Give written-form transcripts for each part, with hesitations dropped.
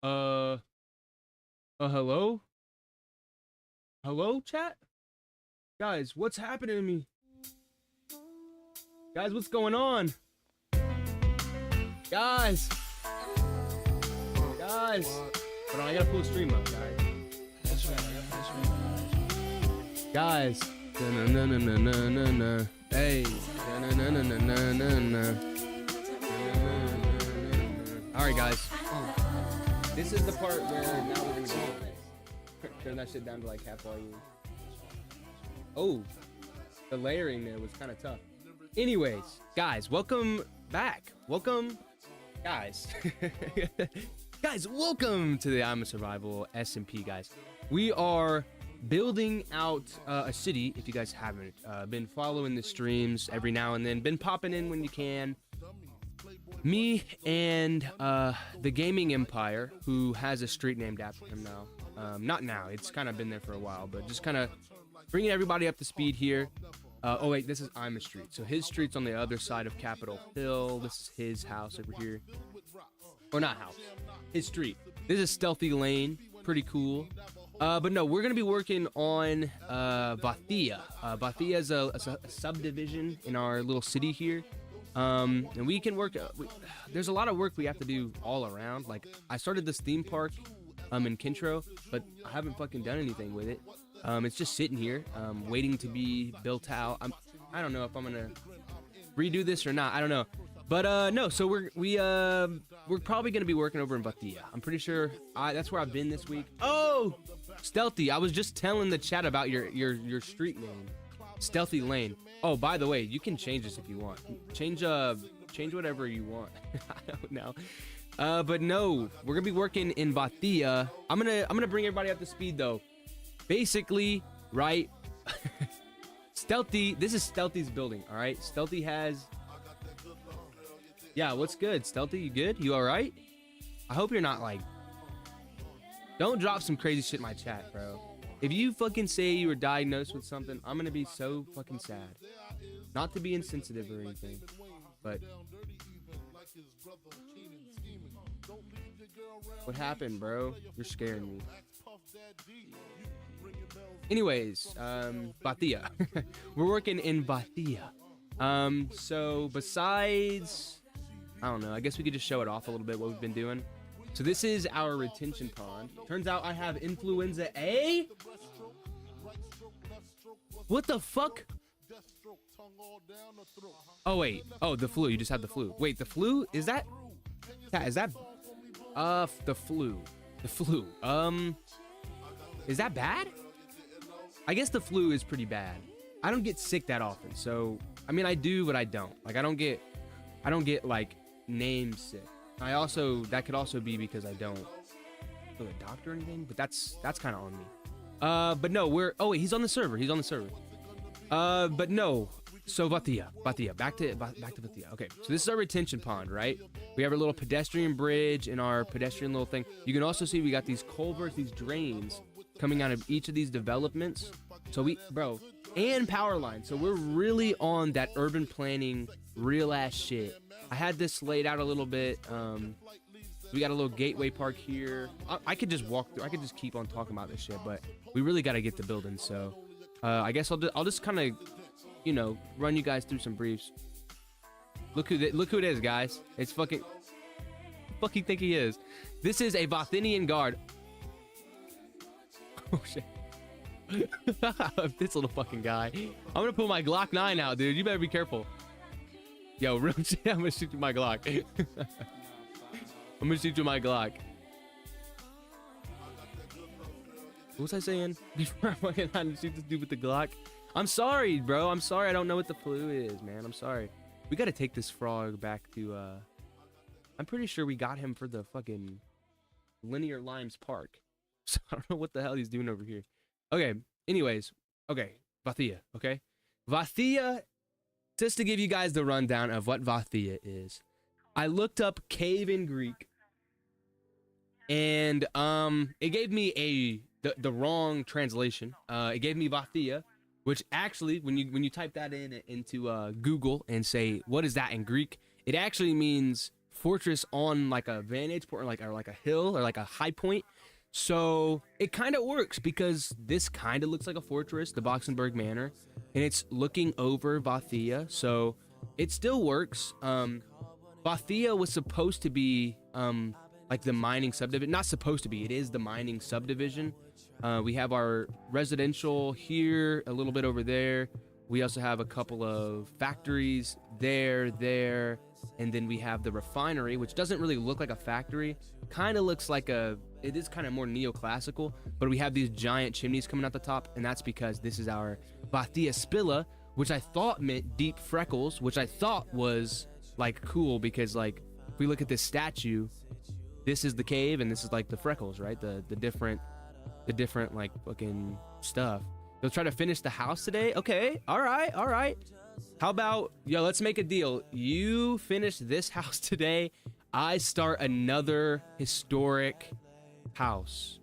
Uh, hello? Hello, chat? Guys, what's happening to me? Guys, what's going on? Guys! Guys! Hold on, I gotta pull the stream up, guys. Guys! Na-na-na-na-na-na-na. Hey! Na-na-na-na-na-na-na. Alright, guys. This is the part where now we're gonna go. Turn that shit down to like half volume. Oh, the layering there was kind of tough. Anyways, guys, welcome back. Welcome, guys. Guys, welcome to the immasurvival SMP, guys. We are building out a city. If you guys haven't been following the streams every now and then, been popping in when you can. Me and the gaming empire, who has a street named after him now. Not now, it's kind of been there for a while, but just kind of bringing everybody up to speed here. Oh wait, this is Ima Street. So his street's on the other side of Capitol Hill. This is his house over here. Or not house, his street. This is Stealthy Lane, pretty cool. But no, we're gonna be working on Vathia. Vathia is a subdivision in our little city here. And we can work, there's a lot of work we have to do all around. Like, I started this theme park in Kintro, but I haven't fucking done anything with it. It's just sitting here, waiting to be built out. I don't know if I'm gonna redo this or not. I don't know. But no, so we're probably gonna be working over in Vathia. I'm pretty sure that's where I've been this week. Oh, Stealthy, I was just telling the chat about your street name, Stealthy Lane. Oh, by the way, you can change this if you want. Change whatever you want. I don't know. But no, we're gonna be working in Vathia. I'm gonna bring everybody up to speed though. Basically, right? Stealthy, this is Stealthy's building, all right? Stealthy has... Yeah, what's good? Stealthy, you good? You all right? I hope you're not like... Don't drop some crazy shit in my chat, bro. If you fucking say you were diagnosed with something, I'm gonna be so fucking sad. Not to be insensitive or anything, but... What happened, bro? You're scaring me. Anyways, Vathia. We're working in Vathia. So besides... I don't know, I guess we could just show it off a little bit, what we've been doing. So this is our retention pond. Turns out I have influenza A? What the fuck? Oh wait, oh, the flu, you just had the flu. Wait, the flu? Is that... Yeah, is that... the flu. The flu. Is that bad? I guess the flu is pretty bad. I don't get sick that often, so... I mean, I do, but I don't. Like, I don't get like, name sick. That could also be because I don't go to a doctor or anything, but that's kind of on me. But no, oh wait, he's on the server. But no, so Vathia, back to Vathia. Okay, so this is our retention pond, right? We have our little pedestrian bridge and our pedestrian little thing. You can also see we got these culverts, these drains coming out of each of these developments. So and power lines. So we're really on that urban planning, real ass shit. I had this laid out a little bit. We got a little gateway park here. I could just walk through. I could just keep on talking about this shit, but we really got to get the building. So I guess I'll just kind of, you know, run you guys through some briefs. Look who it is, guys. It's fucking think he is. This is a Vathinian guard. Oh shit. This little fucking guy. I'm gonna pull my Glock 9 out, dude. You better be careful. Yo, real shit, I'm gonna shoot you my Glock. I'm gonna shoot you my Glock. What was I saying? Before I fucking had to shoot this dude with the Glock. I'm sorry, bro. I'm sorry. I don't know what the flu is, man. I'm sorry. We gotta take this frog back to, I'm pretty sure we got him for the fucking Linear Limes Park. So I don't know what the hell he's doing over here. Okay, anyways. Okay, Vathia, okay? Vathia, just to give you guys the rundown of what Vathia is. I looked up cave in Greek. And it gave me the wrong translation. It gave me Vathia, which actually, when you type that into Google and say, what is that in Greek? It actually means fortress on like a vantage point, or like a hill, or like a high point. So it kind of works because this kind of looks like a fortress, the Boxenberg Manor, and it's looking over Vathia, so it still works. Vathia was supposed to be like the mining subdivision. Not supposed to be, it is the mining subdivision. We have our residential here, a little bit over there. We also have a couple of factories there, and then we have the refinery, which doesn't really look like a factory. Kind of looks like it is kind of more neoclassical, but we have these giant chimneys coming out the top, and that's because this is our Vathia Spilla, which I thought meant deep freckles, which I thought was like cool because like if we look at this statue, this is the cave and this is like the freckles, right? The different like fucking stuff. You'll try to finish the house today? Okay, all right. How about, yo, let's make a deal. You finish this house today, I start another historic house.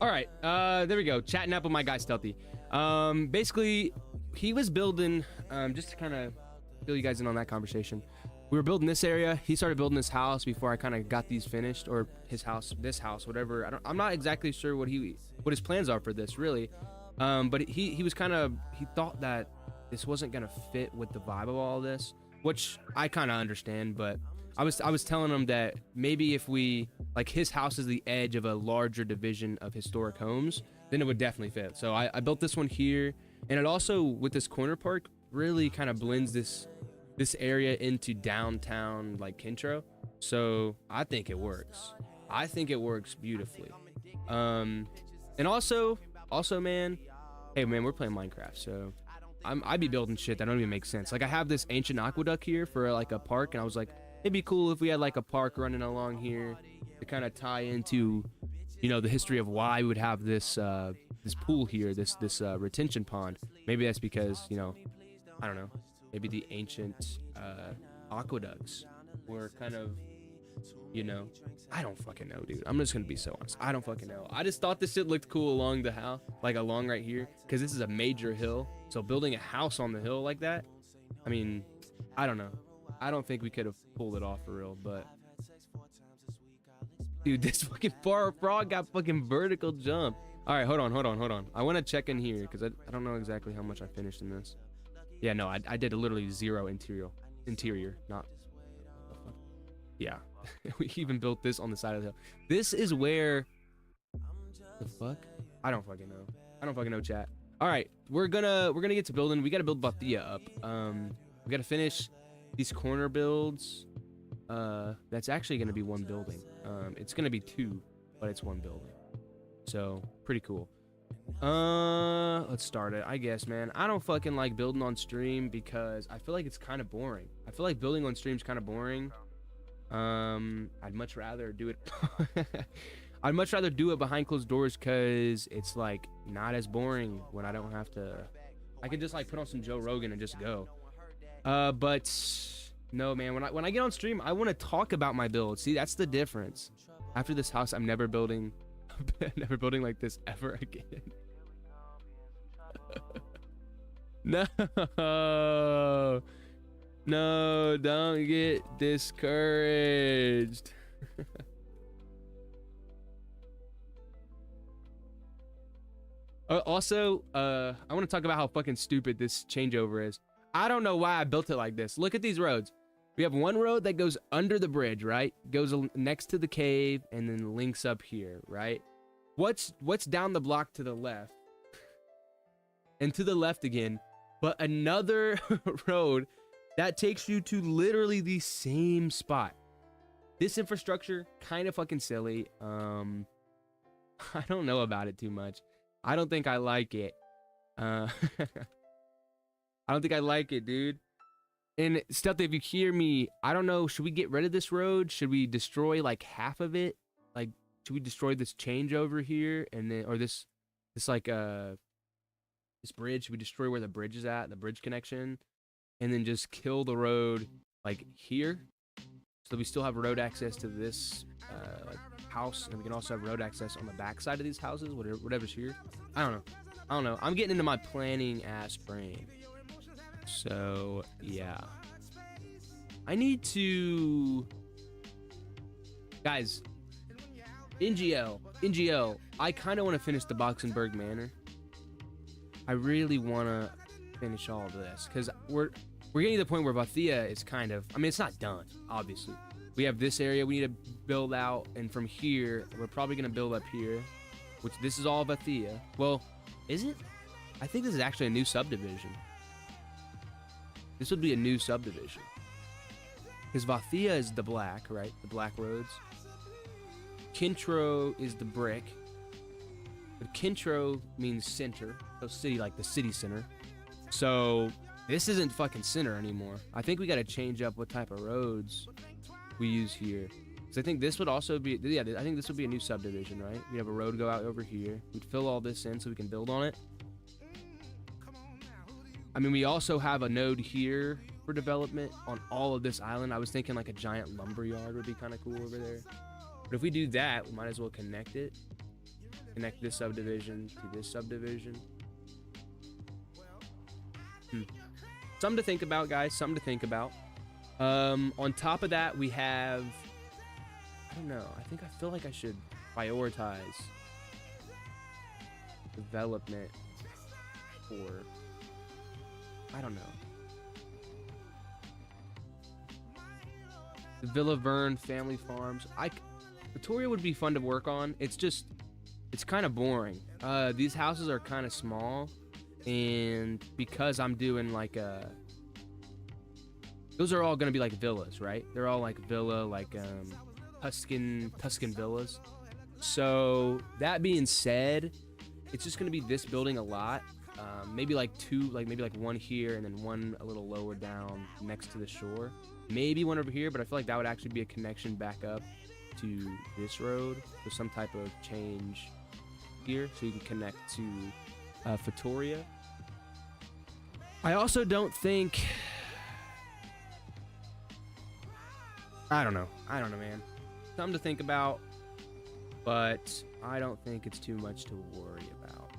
All right, there we go. Chatting up with my guy Stealthy. Basically, he was building, just to kind of fill you guys in on that conversation. We were building this area. He started building this house before I kind of got these finished, or his house, this house, whatever. I'm not exactly sure what his plans are for this, really. But he was kind of, he thought that this wasn't gonna fit with the vibe of all this, which I kind of understand, but I was telling him that maybe if we, like, his house is the edge of a larger division of historic homes, then it would definitely fit. So I built this one here, and it also, with this corner park, really kind of blends this area into downtown, like, Kintro. So I think it works. I think it works beautifully. And also, man, hey, man, we're playing Minecraft, so I'd be building shit that don't even make sense. Like, I have this ancient aqueduct here for, like, a park, and I was like, it'd be cool if we had like a park running along here to kind of tie into, you know, the history of why we would have this this pool here, this retention pond. Maybe that's because, you know, I don't know, maybe the ancient aqueducts were kind of, you know, I don't fucking know, dude. I'm just gonna be so honest, I don't fucking know. I just thought this shit looked cool along the house, like along right here, because this is a major hill. So building a house on the hill like that, I mean, I don't know. I don't think we could have pulled it off for real, but dude, this fucking frog got fucking vertical jump. All right, hold on. I want to check in here because I don't know exactly how much I finished in this. Yeah, no, I did literally 0 interior, not. Yeah, we even built this on the side of the hill. This is where the fuck? I don't fucking know, chat. All right, we're gonna get to building. We gotta build Bathia up. We gotta finish these corner builds. That's actually gonna be one building. It's gonna be 2, but it's 1 building. So pretty cool. Let's start it, I guess, man. I don't fucking like building on stream because I feel like it's kind of boring. I feel like building on stream is kind of boring. I'd much rather do it. I'd much rather do it behind closed doors because it's like not as boring when I don't have to. I can just like put on some Joe Rogan and just go. But no, man, when I get on stream, I want to talk about my build. See, that's the difference. After this house, I'm never building like this ever again. No, don't get discouraged. Also, I want to talk about how fucking stupid this changeover is. I don't know why I built it like this. Look at these roads. We have one road that goes under the bridge, right? Goes next to the cave and then links up here, right? What's down the block to the left? And to the left again, but another road That takes you to literally the same spot. This infrastructure, kind of fucking silly. I don't know about it too much. I don't think I like it. I don't think I like it, dude. And stuff that if you hear me, I don't know, should we get rid of this road? Should we destroy like half of it? Like, should we destroy this changeover here and then, or this like this bridge? Should we destroy where the bridge is at, the bridge connection, and then just kill the road like here, so we still have road access to this like house, and we can also have road access on the back side of these houses, whatever's here. I don't know. I'm getting into my planning ass brain. So yeah, I need to, guys, NGL, I kind of want to finish the Boxenberg Manor. I really want to finish all of this because we're getting to the point where Vathia is kind of, I mean, it's not done, obviously. We have this area we need to build out, and from here we're probably going to build up here, which this is all Vathia. Well, is it? I think this is actually a new subdivision. This would be a new subdivision. Because Vathia is the black, right? The black roads. Kintro is the brick. But Kintro means center. So city, like the city center. So this isn't fucking center anymore. I think we got to change up what type of roads we use here. Because I think this would also be, yeah, I think this would be a new subdivision, right? We'd have a road go out over here. We'd fill all this in so we can build on it. I mean, we also have a node here for development on all of this island. I was thinking like a giant lumber yard would be kind of cool over there. But if we do that, we might as well connect it. Connect this subdivision to this subdivision. Something to think about, guys. Something to think about. On top of that, we have, I don't know. I feel like I should prioritize development for, I don't know. The Villa Verne family farms. Victoria would be fun to work on. It's just, it's kind of boring. These houses are kind of small, and because I'm doing like those are all gonna be like villas, right? They're all like villa, like Tuscan villas. So that being said, it's just gonna be this building a lot. Maybe like two, maybe like one here and then one a little lower down next to the shore. Maybe one over here, but I feel like that would actually be a connection back up to this road with some type of change here, so you can connect to Fatoria. I also don't think, I don't know, man. Something to think about, but I don't think it's too much to worry about.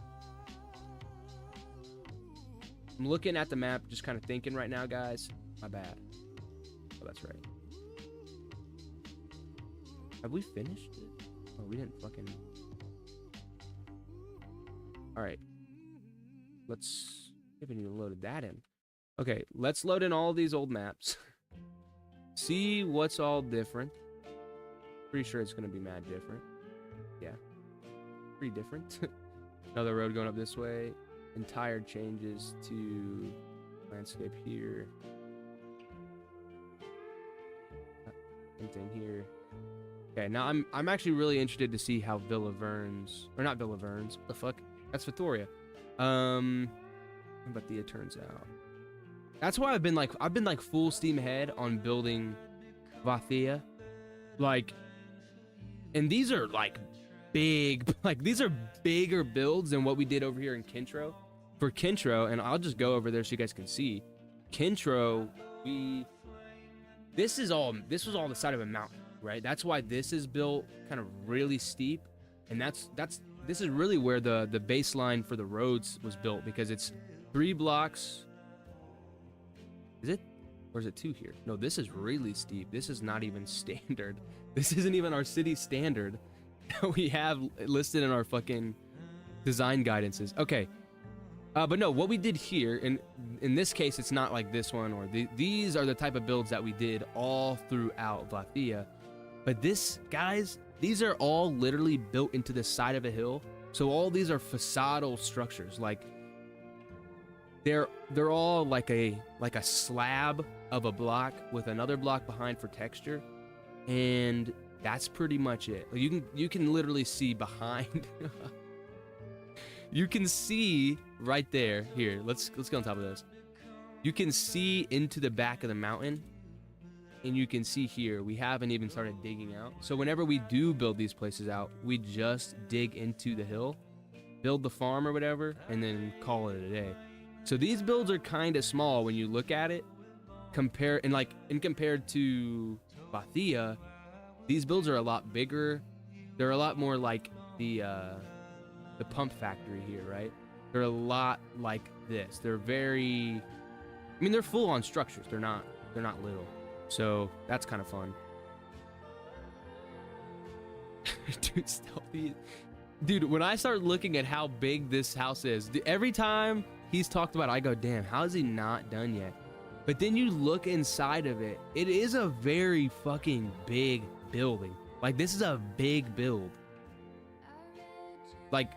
I'm looking at the map, just kind of thinking right now, guys. My bad. Oh, that's right. Have we finished it? Oh, we didn't fucking... Alright. Let's... I haven't even loaded that in. Okay, let's load in all these old maps. See what's all different. Pretty sure it's going to be mad different. Yeah. Pretty different. Another road going up this way. Entire changes to landscape here. Same thing here. Okay, now I'm actually really interested to see how Villa Verne's, or not Villa Verne's, what the fuck? That's Fatoria. But it turns out. That's why I've been like full steam ahead on building Vathia. Like, and these are like big, like these are bigger builds than what we did over here in Kintro. For Kintro, and I'll just go over there so you guys can see. Kintro, this was all the side of a mountain, right? That's why this is built kind of really steep, and this is really where the baseline for the roads was built, because it's 3 blocks. Is it? Or is it 2 here? No, this is really steep. This is not even standard. This isn't even our city standard that we have listed in our fucking design guidances. Okay. But no, what we did here, and in this case, it's not like this one, or these are the type of builds that we did all throughout Vathia. But this, guys, these are all literally built into the side of a hill. So all these are facadal structures. Like, they're all like a slab of a block with another block behind for texture, and that's pretty much it. You can literally see behind. You can see right there. Here, let's go on top of this. You can see into the back of the mountain, and you can see here we haven't even started digging out. So whenever we do build these places out, we just dig into the hill, build the farm or whatever, and then call it a day. So these builds are kind of small when you look at it, compared to Bathia. These builds are a lot bigger. They're a lot more like the pump factory here, right? They're a lot like this. They're very, I mean, they're full on structures. They're not little. So that's kind of fun. Dude, stealthy. Dude, when I start looking at how big this house is, every time he's talked about it, I go, damn, how is he not done yet? But then you look inside of it, it is a very fucking big building. Like, this is a big build. Like,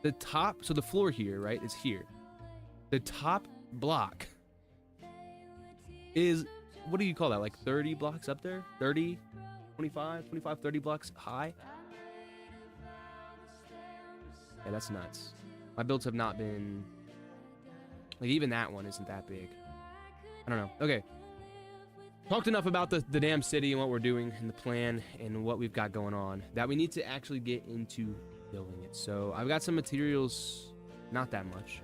the top, so the floor here, right, is here. The top block is, what do you call that? Like 30 blocks up there? 30, 25, 30 blocks high? Yeah, that's nuts. My builds have not been, like, even that one isn't that big. I don't know. Okay. Talked enough about the damn city and what we're doing and the plan and what we've got going on, that we need to actually get into building it. So I've got some materials, not that much,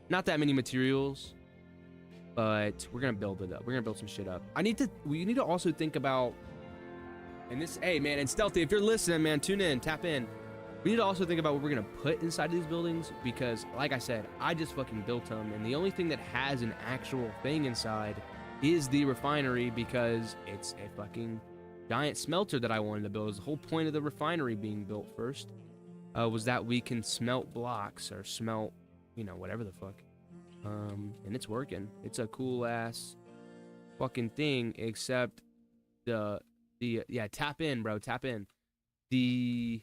not that many materials, but we're gonna build it up. We're gonna build some shit up. We need to also think about, and this, hey man, and Stealthy, if you're listening, man, tune in, tap in. We need to also think about what we're gonna put inside of these buildings, because like I said, I just fucking built them, and the only thing that has an actual thing inside is the refinery, because it's a fucking giant smelter that I wanted to build. It was the whole point of the refinery being built first, was that we can smelt blocks or smelt, you know, whatever the fuck. And it's working. It's a cool ass fucking thing, except yeah, tap in, bro, tap in. The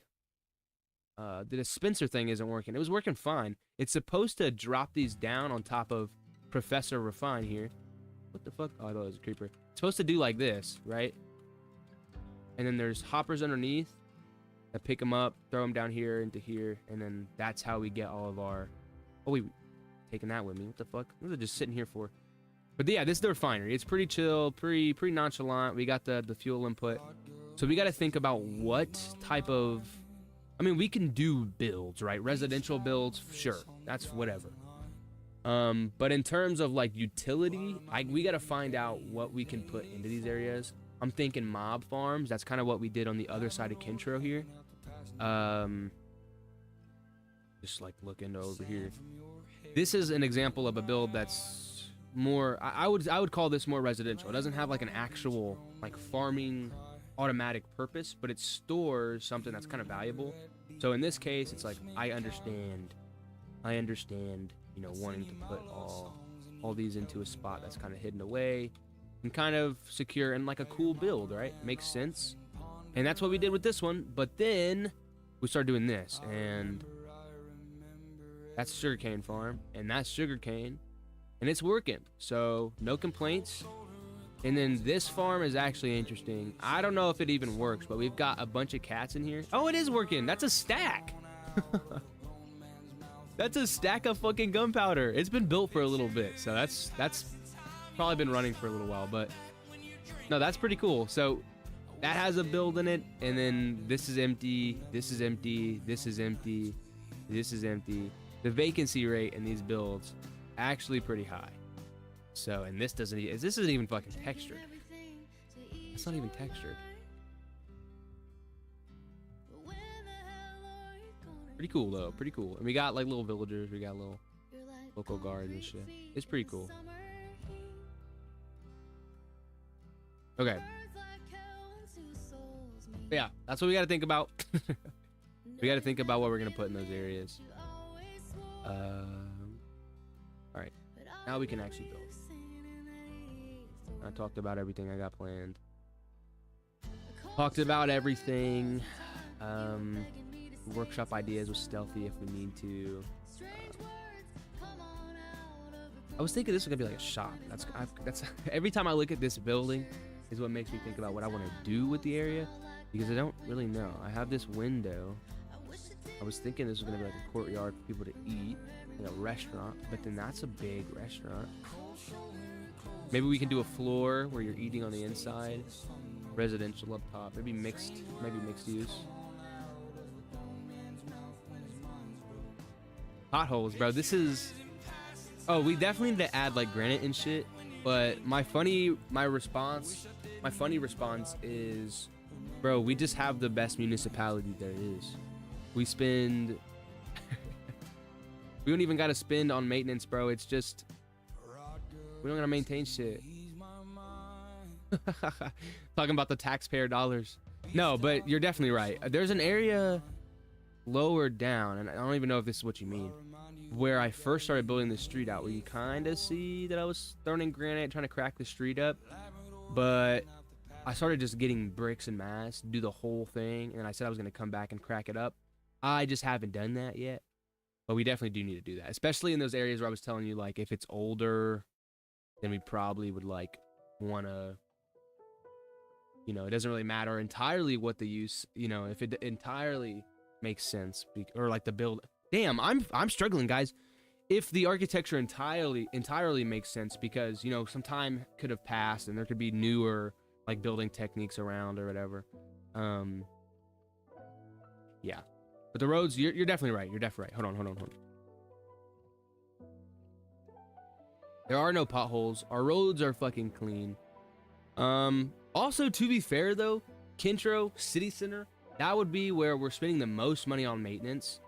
dispenser thing isn't working. It was working fine. It's supposed to drop these down on top of Professor Refine here. What the fuck? Oh, I thought it was a creeper. It's supposed to do like this, right? And then there's hoppers underneath that pick them up, throw them down here into here, and then that's how we get all of our... Oh, wait, taking that with me. What the fuck? What was I just sitting here for? But yeah, this is the refinery. It's pretty chill, pretty nonchalant. We got the fuel input. So we got to think about what type of... I mean, we can do builds, right? Residential builds, sure. That's whatever. But in terms of like utility, we got to find out what we can put into these areas. I'm thinking mob farms. That's kind of what we did on the other side of Kintro here. Just like looking over here. This is an example of a build that's more, I would call this more residential. It doesn't have like an actual like farming automatic purpose, but it stores something that's kind of valuable. So in this case, it's like, I understand, you know, wanting to put all these into a spot that's kind of hidden away and kind of secure and like a cool build, right? Makes sense. And that's what we did with this one. But then we started doing this, and that's a sugarcane farm, and that's sugarcane, and it's working. So no complaints. And then this farm is actually interesting. I don't know if it even works, but we've got a bunch of cats in here. Oh, it is working. That's a stack. That's a stack of fucking gunpowder. It's been built for a little bit, so that's probably been running for a little while, but no, that's pretty cool. So that has a build in it, and then this is empty, this is empty, this is empty, this is empty. The vacancy rate in these builds actually pretty high. So, and this isn't even fucking textured. It's not even textured. Pretty cool though, pretty cool. And we got like little villagers, we got little local guards and shit. It's pretty cool. Okay. But yeah, that's what we got to think about. We got to think about what we're gonna put in those areas. All right, now we can actually build. I talked about everything I got planned. Talked about everything. Workshop ideas with Stealthy if we need to. I was thinking this was gonna be like a shop. That's every time I look at this building is what makes me think about what I want to do with the area, because I don't really know. I have this window. I was thinking this was gonna be like a courtyard for people to eat, like a restaurant, but then that's a big restaurant. Maybe we can do a floor where you're eating on the inside, residential up top, maybe mixed use. Potholes, bro. This is... Oh, we definitely need to add like granite and shit. But my funny response is, bro, we just have the best municipality there is. We spend... we don't even gotta spend on maintenance, bro. It's just... we don't gotta maintain shit. Talking about the taxpayer dollars. No, but you're definitely right. There's an area lower down, and I don't even know if this is what you mean, where I first started building the street out, where you kind of see that I was throwing in granite, trying to crack the street up, but I started just getting bricks and mass, do the whole thing, and I said I was going to come back and crack it up. I just haven't done that yet, but we definitely do need to do that, especially in those areas where I was telling you, like, if it's older, then we probably would, like, want to, you know, it doesn't really matter entirely what the use, you know, if it entirely makes sense, or like the build. Damn, I'm struggling, guys. If the architecture entirely makes sense, because, you know, some time could have passed and there could be newer like building techniques around or whatever. Yeah, but the roads, you're definitely right. You're definitely right. Hold on. There are no potholes. Our roads are fucking clean. Also, to be fair though, Kintro City Center, that would be where we're spending the most money on maintenance.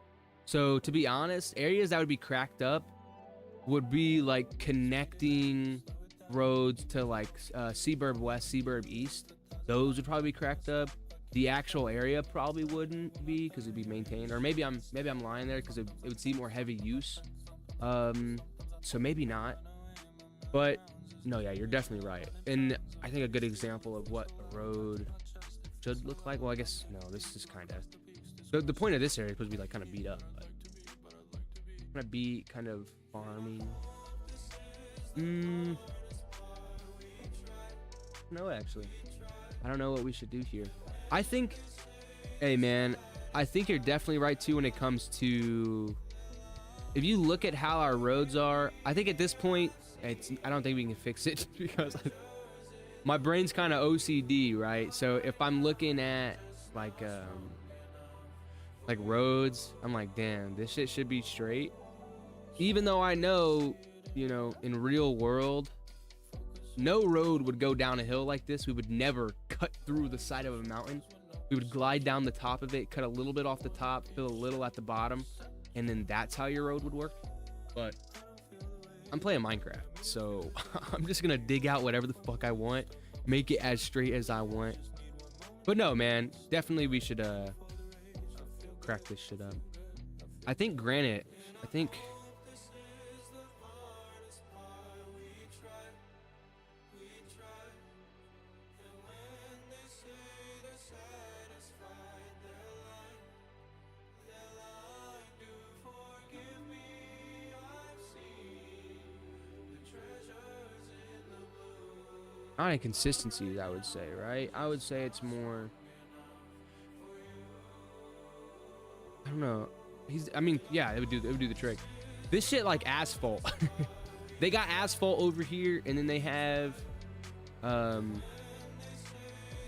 So to be honest, areas that would be cracked up would be like connecting roads to like Seaburb West, Seaburb East. Those would probably be cracked up. The actual area probably wouldn't be, because it'd be maintained. Or maybe I'm lying there, because it would see more heavy use. So maybe not. But no, yeah, you're definitely right. And I think a good example of what a road should look like, well, I guess no, this is kind of the point of this area is supposed to be like kind of beat up, but kind of be kind of farming. No, actually, I don't know what we should do here. I think, hey man, I think you're definitely right too when it comes to, if you look at how our roads are, I think at this point I don't think we can fix it because my brain's kind of OCD, right? So if I'm looking at like roads, I'm like, damn, this shit should be straight. Even though I know, you know, in real world, no road would go down a hill like this. We would never cut through the side of a mountain. We would glide down the top of it, cut a little bit off the top, fill a little at the bottom, and then that's how your road would work. But I'm playing Minecraft, so I'm just gonna dig out whatever the fuck I want, make it as straight as I want. But no, man, definitely we should crack this shit up. I think granite, not inconsistencies, I would say, right? I would say it's more, I don't know. I mean, yeah, it would do the trick. This shit like asphalt. They got asphalt over here, and then they have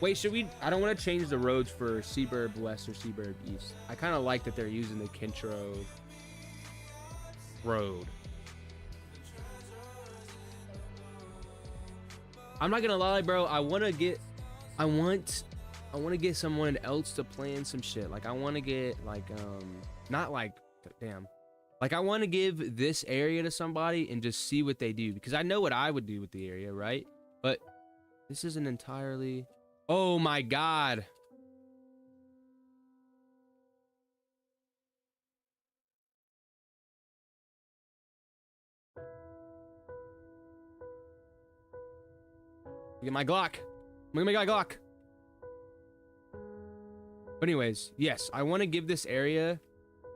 wait, should we, I don't want to change the roads for Seaburb West or Seaburb East. I kind of like that they're using the Kintro road. I'm not gonna lie, bro. I want to get someone else to plan some shit. Like I want to get like not like, damn, like I want to give this area to somebody and just see what they do, because I know what I would do with the area, right? But this isn't entirely, oh my god. Look at my Glock. Look at my Glock. But anyways, yes, I want to give this area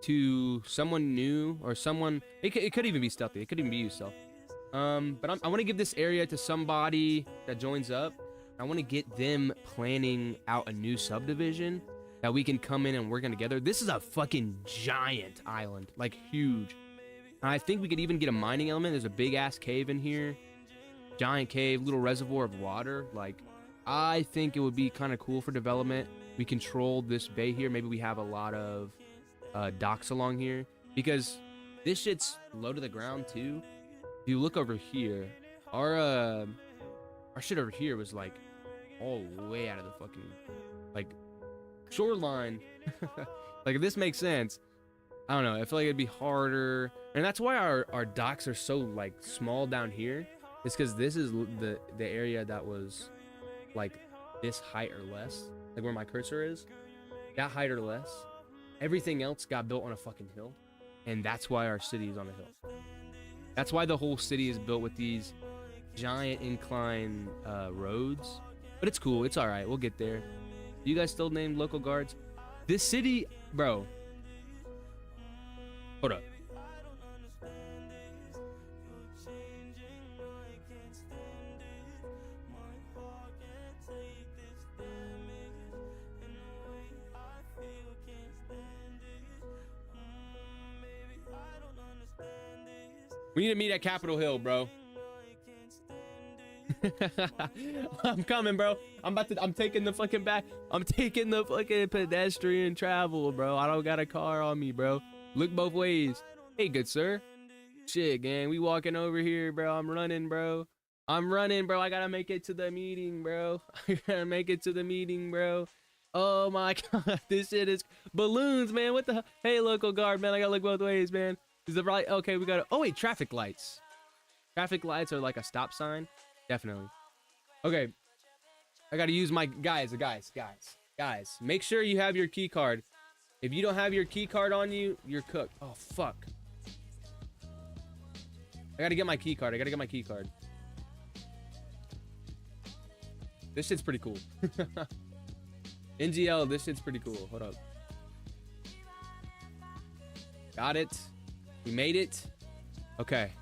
to someone new, or someone, it could even be stealthy. It could even be you, stealth. But I want to give this area to somebody that joins up. I want to get them planning out a new subdivision that we can come in and work on together. This is a fucking giant island, like huge. And I think we could even get a mining element. There's a big ass cave in here. Giant cave, little reservoir of water. Like, I think it would be kind of cool for development. We control this bay here. Maybe we have a lot of docks along here, because this shit's low to the ground too. If you look over here, our shit over here was like all the way out of the fucking like shoreline. Like, if this makes sense, I don't know. I feel like it'd be harder, and that's why our docks are so like small down here. It's because this is the area that was like this height or less, like where my cursor is, that height or less. Everything else got built on a fucking hill, and that's why our city is on a hill. That's why the whole city is built with these giant incline roads. But it's cool. It's all right. We'll get there. You guys still named local guards? This city, bro. Hold up. We need to meet at Capitol Hill, bro. I'm coming, bro. I'm taking the fucking back. I'm taking the fucking pedestrian travel, bro. I don't got a car on me, bro. Look both ways. Hey, good sir. Shit, gang. We walking over here, bro. I'm running, bro. I'm running, bro. I gotta make it to the meeting, bro. I gotta make it to the meeting, bro. Oh my god. This shit is balloons, man. What the hell? Hey, local guard, man. I gotta look both ways, man. Is it right? Okay, we gotta. Oh, wait. Traffic lights. Traffic lights are like a stop sign. Definitely. Okay. I gotta use my guys. Make sure you have your key card. If you don't have your key card on you, you're cooked. Oh fuck. I gotta get my key card. This shit's pretty cool. NGL, this shit's pretty cool. Hold up. Got it. We made it. Okay.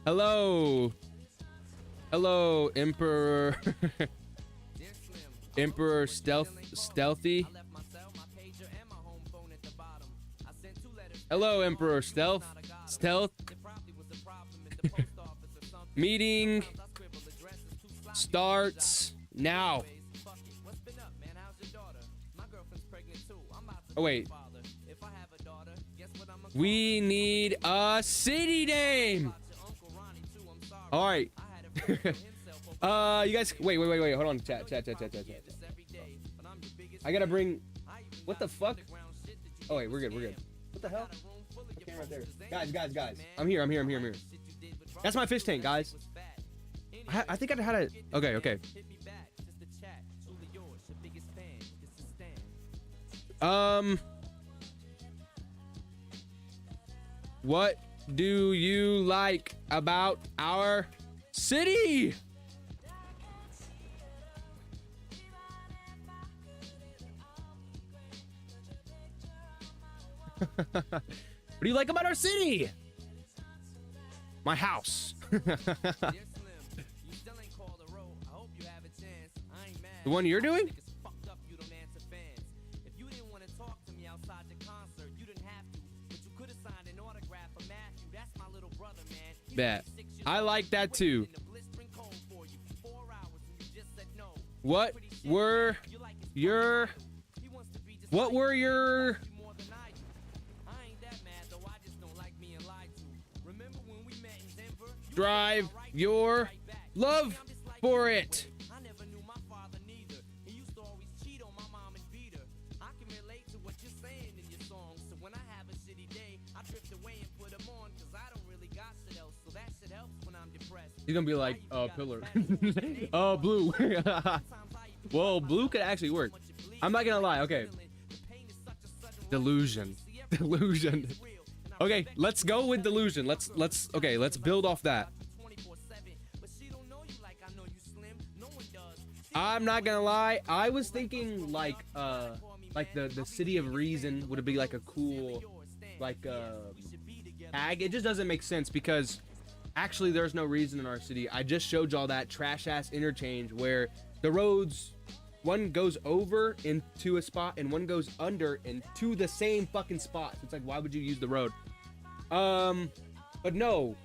Hello, Emperor. Emperor Stealthy. Hello, Emperor Stealth. Meeting starts now. Oh wait. We need a city name. All right. You guys, wait. Hold on. Chat. I gotta bring. What the fuck? Oh wait, we're good. What the hell? Okay, right there. Guys. I'm here. That's my fish tank, guys. I think I had a. Okay. What do you like about our city? What do you like about our city? My house. The one you're doing? Bet. I like that too. What were your drive your love for it? He's gonna be like, pillar. Blue. Well, blue could actually work. I'm not gonna lie. Okay. Delusion. Okay, let's go with delusion. Let's build off that. I'm not gonna lie. I was thinking like the city of reason would be like a cool, like tag, it just doesn't make sense because actually there's no reason in our city. I just showed y'all that trash ass interchange where the roads, one goes over into a spot and one goes under into the same fucking spot. So it's like, why would you use the road? But no.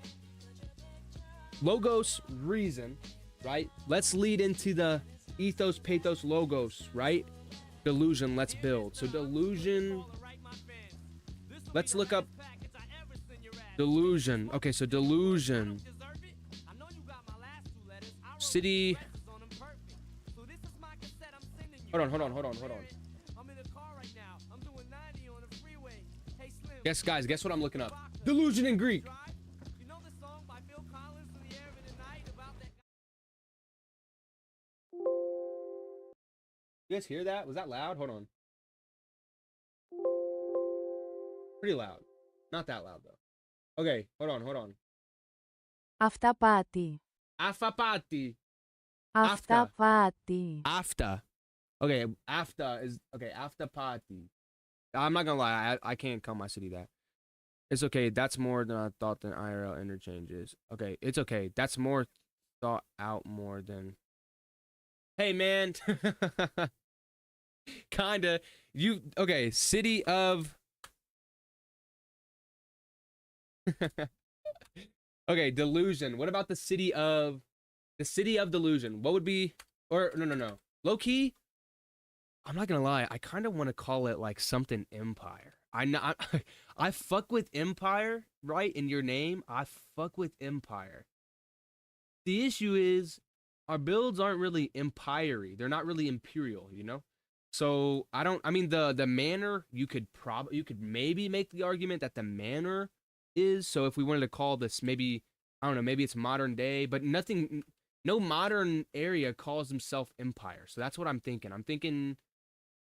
Logos reason, right? Let's lead into the ethos, pathos, logos, right? Delusion, let's build. So delusion, let's look up delusion. Okay, so delusion. City. Hold on. Guess, guys, guess what I'm looking up? Delusion in Greek. You guys hear that? Was that loud? Hold on. Pretty loud. Not that loud though. Okay, hold on. Αυταπάτη. Afapati. Αυταπάτη. Afta. Okay, afta is okay. Aftapati. I'm not gonna lie. I can't call my city that. It's okay. That's more than I thought than IRL interchanges. Okay, it's okay. That's more thought out more than. Hey man. Kinda. You okay? City of. Okay, delusion. What about the city of delusion? What would be, or no. Low key, I'm not gonna lie, I kind of want to call it like something empire. I fuck with empire, right? In your name, I fuck with empire. The issue is our builds aren't really empire-y. They're not really imperial, you know? So I mean the manor, you could maybe make the argument that the manor is. So if we wanted to call this maybe, I don't know, maybe it's modern day, but no modern area calls himself empire. So that's what I'm thinking. I'm thinking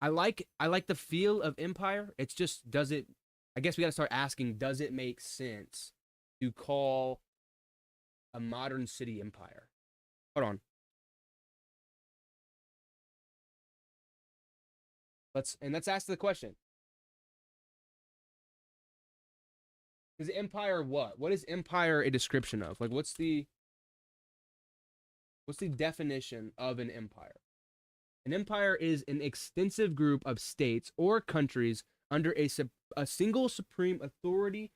I like the feel of empire. It's just, I guess we got to start asking, does it make sense to call a modern city empire? Hold on. Let's ask the question. Is empire what? What is empire a description of? Like, what's the definition of an empire? An empire is an extensive group of states or countries under a single supreme authority,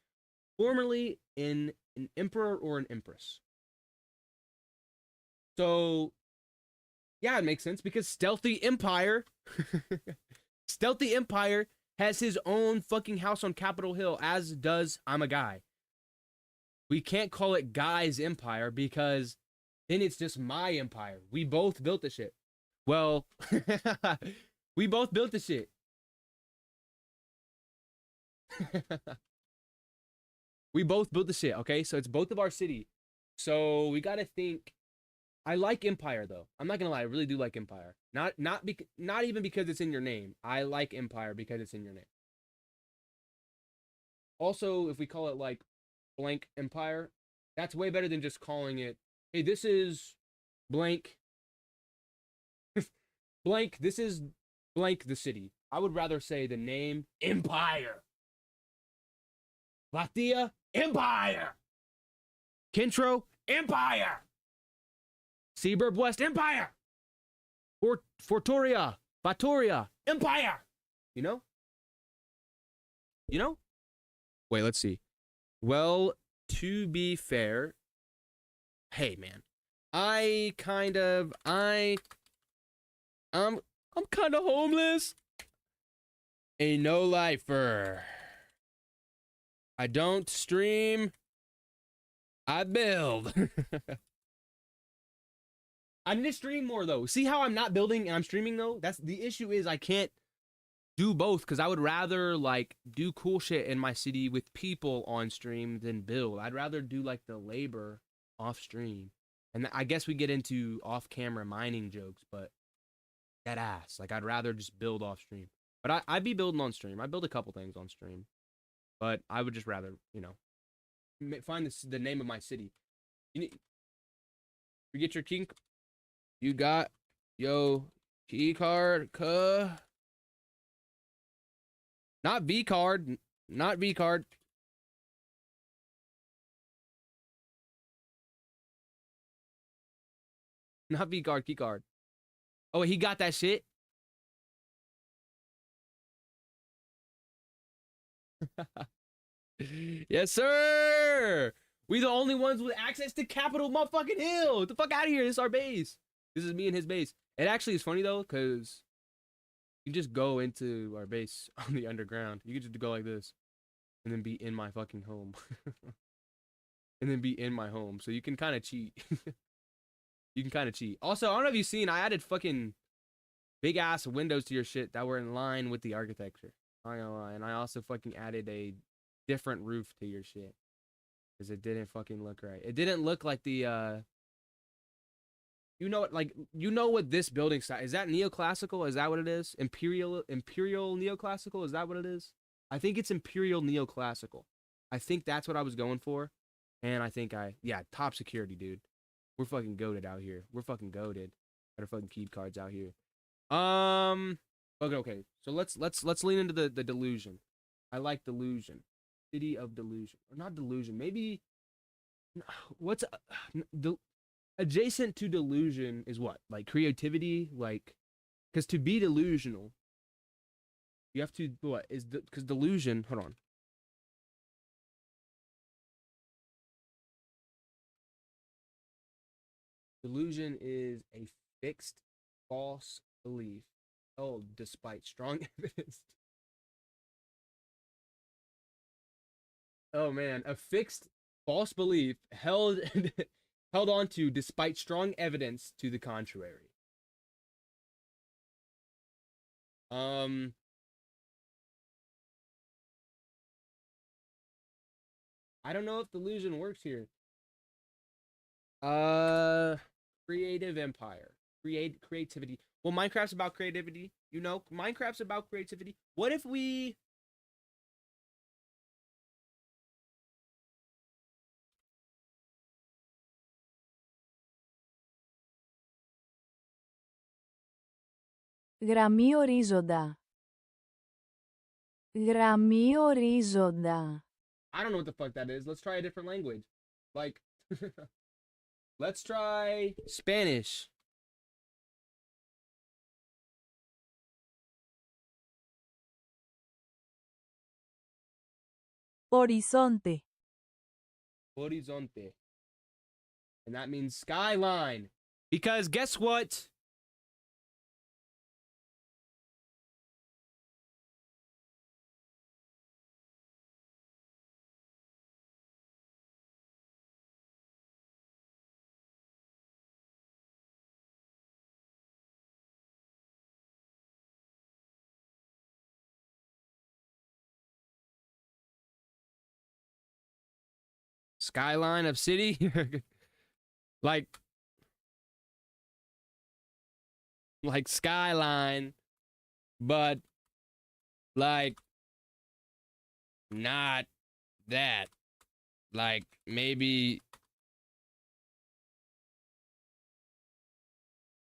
formerly in an emperor or an empress. So, yeah, it makes sense because Stealthy Empire has his own fucking house on Capitol Hill, as does I'm a Guy. We can't call it Guy's Empire because then it's just my empire. We both built the shit. Well, we both built the shit. We both built the shit, okay? So it's both of our city. So we gotta think. I like Empire though. I'm not gonna lie, I really do like Empire. Not even because it's in your name. I like Empire because it's in your name. Also, if we call it like blank Empire, that's way better than just calling it, hey, this is blank. Blank, this is blank the city. I would rather say the name Empire. Lathia, Empire. Kintro, Empire. Seaburb West, Empire. Fortoria, Vatoria, Empire. You know? Wait, let's see. Well, to be fair, hey man, I'm kind of homeless. A no lifer. I don't stream. I build. I need to stream more though. See how I'm not building and I'm streaming though? That's the issue, is I can't do both because I would rather like do cool shit in my city with people on stream than build. I'd rather do like the labor off stream. And I guess we get into off camera mining jokes, but that ass. Like I'd rather just build off stream. But I'd be building on stream. I build a couple things on stream. But I would just rather, find the name of my city. You get your key. You got yo key card, not V card, Not V card, key card. Oh, he got that shit. Yes, sir. We the only ones with access to Capitol motherfucking Hill. Get the fuck out of here. This is our base. This is me and his base. It actually is funny though, because you can just go into our base on the underground. You can just go like this and then be in my fucking home. And then be in my home. So you can kind of cheat. You can kind of cheat. Also, I don't know if you've seen, I added fucking big ass windows to your shit that were in line with the architecture. I'm not gonna lie. And I also fucking added a different roof to your shit. Because it didn't fucking look right. It didn't look like the, you know what, like, you know what this building style, is that neoclassical? Is that what it is? Imperial neoclassical? Is that what it is? I think it's imperial neoclassical. I think that's what I was going for. And I think yeah, top security, dude. We're fucking goated out here. We're fucking goated. Got our fucking key cards out here. Okay. So let's lean into the delusion. I like delusion. City of delusion. Or not delusion. Maybe what's adjacent to delusion is what? Like creativity, like, because to be delusional, you have to what is because delusion, hold on. Delusion is a fixed false belief held despite strong evidence. Oh man, a fixed false belief held held on to despite strong evidence to the contrary. I don't know if delusion works here. Creative empire. Creativity. Well, Minecraft's about creativity. You know, Minecraft's about creativity. What if we... Γραμμή ορίζοντα. Γραμμή ορίζοντα. I don't know what the fuck that is. Let's try a different language. Like, let's try Spanish. Horizonte. Horizonte. And that means skyline. Because guess what? Skyline of city? like skyline, but like not that. Like maybe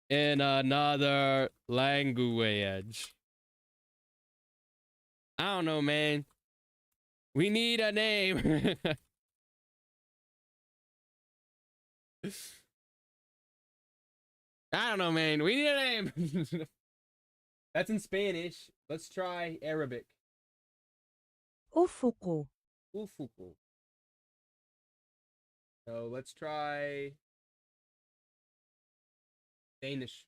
in another language. I don't know, man. We need a name. I don't know, man. We need a name. That's in Spanish. Let's try Arabic. Ufuku. Ufuku. So let's try Danish.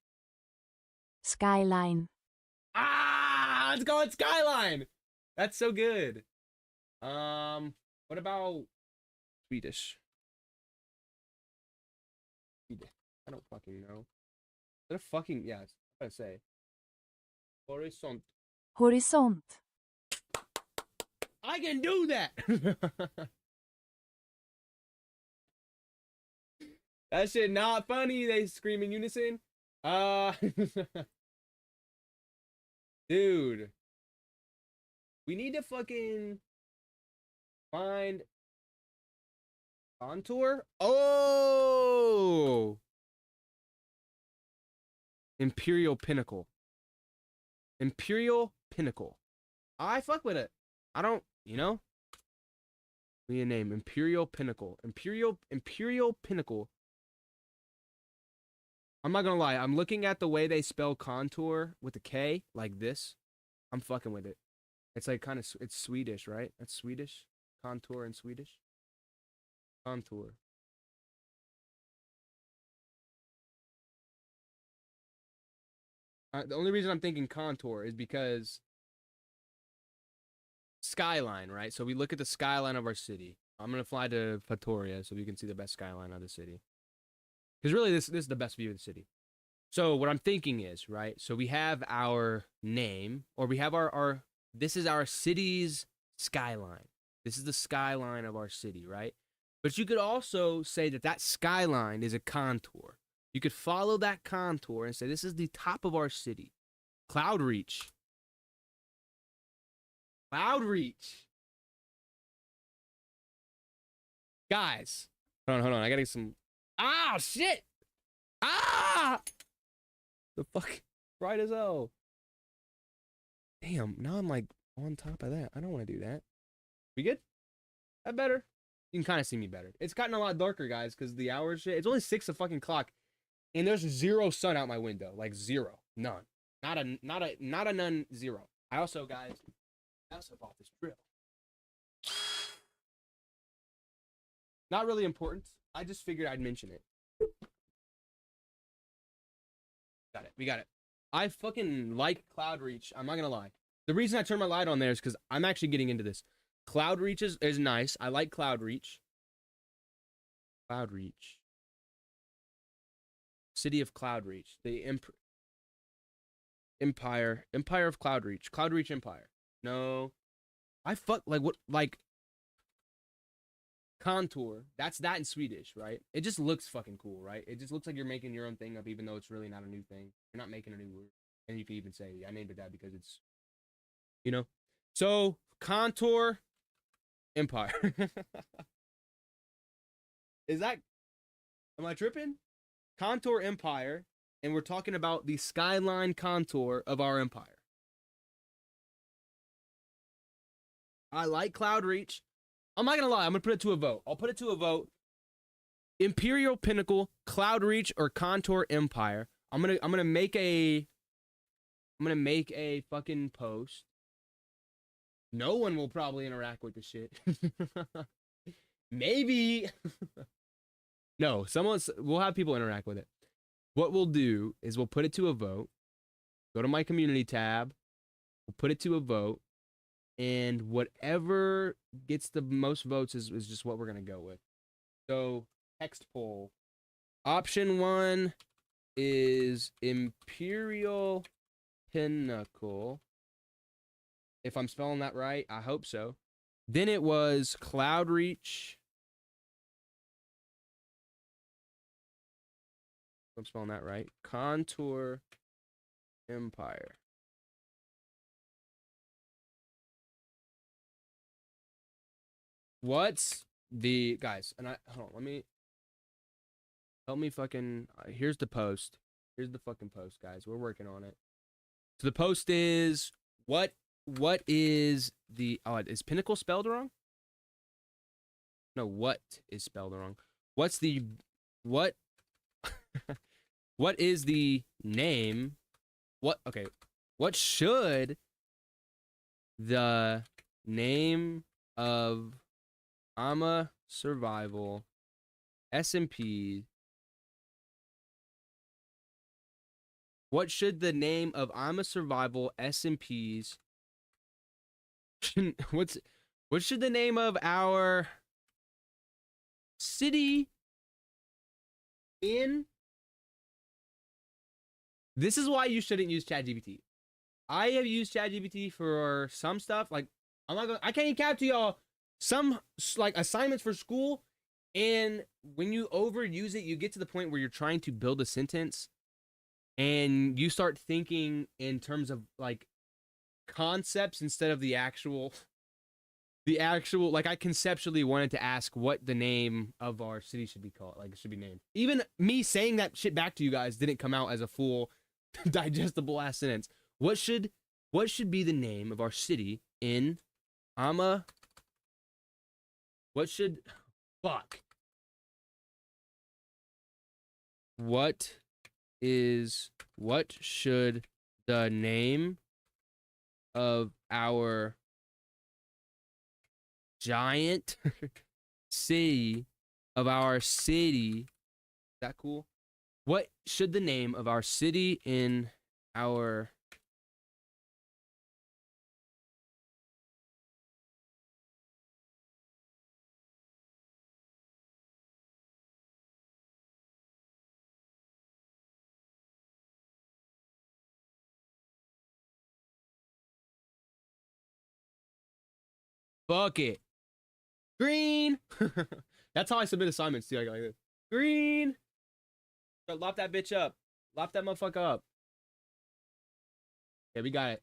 Skyline. Ah, let's go with Skyline. That's so good. What about Swedish? I don't fucking know. Is that a fucking, yeah, it's what I say. Horizont. Horisont. I can do that. That shit not funny. They scream in unison. Dude. We need to fucking find contour. Oh, Imperial Pinnacle. Imperial Pinnacle. I fuck with it. I don't, you know. Need a name. Imperial Pinnacle. Imperial Pinnacle. I'm not gonna lie. I'm looking at the way they spell contour with a K, like this. I'm fucking with it. It's like kind of, it's Swedish, right? That's Swedish. Contour in Swedish. Contour. The only reason I'm thinking contour is because skyline, right? So we look at the skyline of our city. I'm gonna fly to Pretoria so we can see the best skyline of the city. Because really, this is the best view of the city. So what I'm thinking is, right? So we have our name, or we have our this is our city's skyline. This is the skyline of our city, right? But you could also say that that skyline is a contour. You could follow that contour and say this is the top of our city. Cloud reach. Cloud reach. Guys. Hold on. I gotta get some. Ah, shit. Ah! The fuck? Bright as hell. Damn, now I'm like on top of that. I don't want to do that. We good? That better? You can kind of see me better. It's gotten a lot darker, guys, because the hour shit. It's only 6 o'clock, and there's zero sun out my window. Like zero. None. Not a none, zero. I also bought this drill. Not really important. I just figured I'd mention it. Got it. We got it. I fucking like cloud reach. I'm not gonna lie. The reason I turned my light on there is because I'm actually getting into this. Cloud reach is nice. I like cloud reach. Cloud reach. City of Cloud Reach. The Empire of Cloud Reach. Cloud Reach Empire. No. Like contour. That's that in Swedish, right? It just looks fucking cool, right? It just looks like you're making your own thing up, even though it's really not a new thing. You're not making a new word. And you can even say, I named it that because it's, you know? So, contour Empire. Am I tripping? Contour Empire, and we're talking about the skyline contour of our empire. I like Cloud Reach. I'm not gonna lie, I'm gonna put it to a vote. I'll put it to a vote. Imperial Pinnacle, Cloud Reach, or Contour Empire. I'm gonna make a fucking post. No one will probably interact with the shit. Maybe. No, we'll have people interact with it. What we'll do is we'll put it to a vote. Go to my community tab. We'll put it to a vote. And whatever gets the most votes is just what we're going to go with. So, text poll. Option 1 is Imperial Pinnacle. If I'm spelling that right, I hope so. Then it was Cloud Reach. I'm spelling that right. Contour Empire. What's the guys? And hold on. Help me fucking. Here's the post. Here's the fucking post, guys. We're working on it. So the post is what is the is Pinnacle spelled wrong? No, what is spelled wrong? What is the name? What should the name of immasurvival SMP? What should the name of immasurvival SMPs? What should the name of our city in? This is why you shouldn't use ChatGPT. I have used ChatGPT for some stuff. Like I can't even count to y'all some like assignments for school, and when you overuse it, you get to the point where you're trying to build a sentence, and you start thinking in terms of like concepts instead of the actual. Like I conceptually wanted to ask what the name of our city should be called, like it should be named. Even me saying that shit back to you guys didn't come out as a full digestible ass sentence. What should be the name of our city in what should is what should the name of our giant city is that cool? What should the name of our city in our fuck it. Green. That's how I submit assignments too. I go like this. Green. So lop that bitch up. Lop that motherfucker up. Yeah, we got it.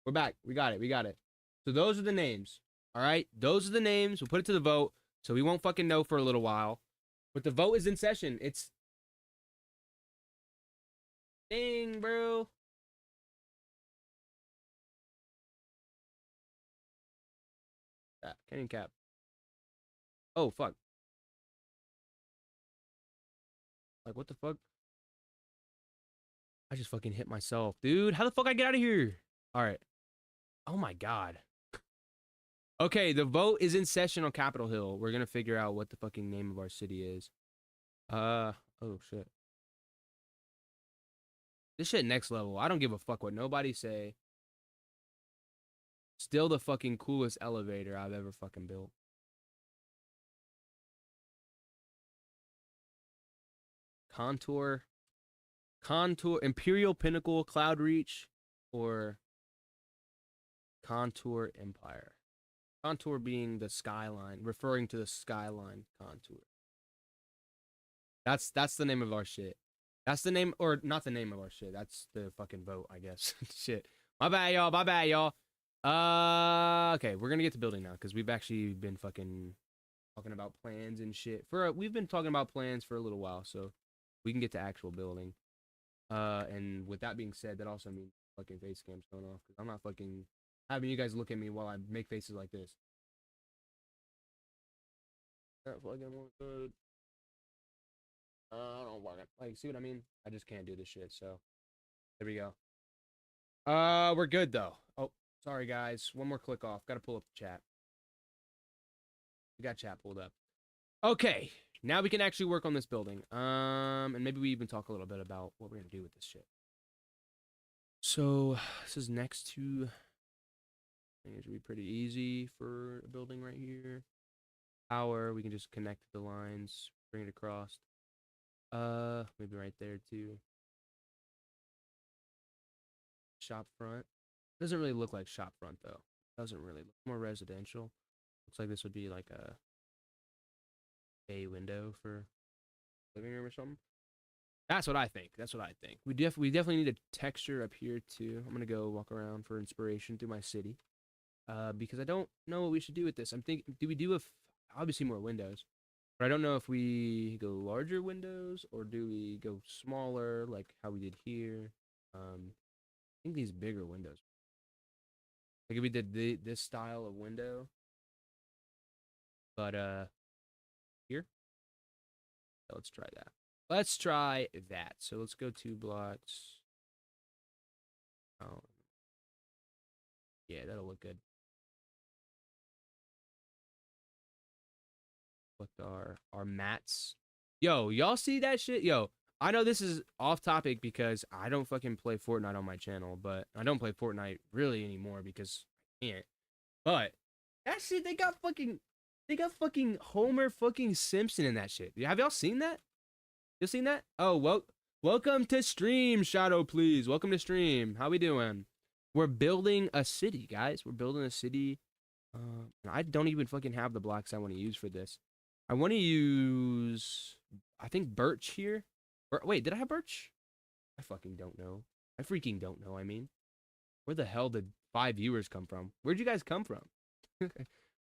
We're back. We got it. We got it. So those are the names. All right. Those are the names. We'll put it to the vote. So we won't fucking know for a little while. But the vote is in session. It's dang, bro. Canyon cap. Oh fuck. Like what the fuck? I just fucking hit myself, dude. How the fuck I get out of here? All right. Oh my god. Okay, the vote is in session on Capitol Hill. We're gonna figure out what the fucking name of our city is. Oh shit. This shit next level. I don't give a fuck what nobody say. Still the fucking coolest elevator I've ever fucking built. Contour, Imperial Pinnacle, Cloud Reach, or Contour Empire. Contour being the skyline, referring to the skyline contour. That's the name of our shit. That's the name, or not the name of our shit. That's the fucking vote, I guess. Shit. My bad, y'all. My bad, y'all. Okay, we're gonna get to building now because we've actually been fucking talking about plans and shit. We've been talking about plans for a little while, so we can get to actual building. And with that being said, that also means fucking face cam's going off because I'm not fucking having you guys look at me while I make faces like this. Not fucking more good. I don't want like see what I mean? I just can't do this shit. So there we go. We're good though. Oh, sorry guys. One more click off. Got to pull up the chat. We got chat pulled up. Okay, now we can actually work on this building. And maybe we even talk a little bit about what we're gonna do with this shit. So this is next to. I think it should be pretty easy for a building right here. Power, we can just connect the lines, bring it across. Maybe right there too. Shop front. Doesn't really look like shop front though. Doesn't really look more residential. Looks like this would be like a bay window for living room or something. That's what I think. That's what I think. We definitely need a texture up here too. I'm gonna go walk around for inspiration through my city. Because I don't know what we should do with this. I'm thinking, do we do obviously more windows, but I don't know if we go larger windows or do we go smaller like how we did here. I think these bigger windows. Like if we did this style of window, but here. So let's try that. Let's try that. So let's go 2 blocks. Oh, yeah, that'll look good. With our mats. Yo, y'all see that shit? Yo, I know this is off topic because I don't fucking play Fortnite on my channel, but I don't play Fortnite really anymore because I can't. But that shit, they got fucking Homer fucking Simpson in that shit. Have y'all seen that? You seen that? Oh, well, welcome to stream, Shadow, please. Welcome to stream. How we doing? We're building a city, guys. We're building a city. I don't even fucking have the blocks I want to use for this. I want to use, I think, birch here. Wait, did I have birch? I fucking don't know. I freaking don't know, I mean. Where the hell did 5 viewers come from? Where'd you guys come from?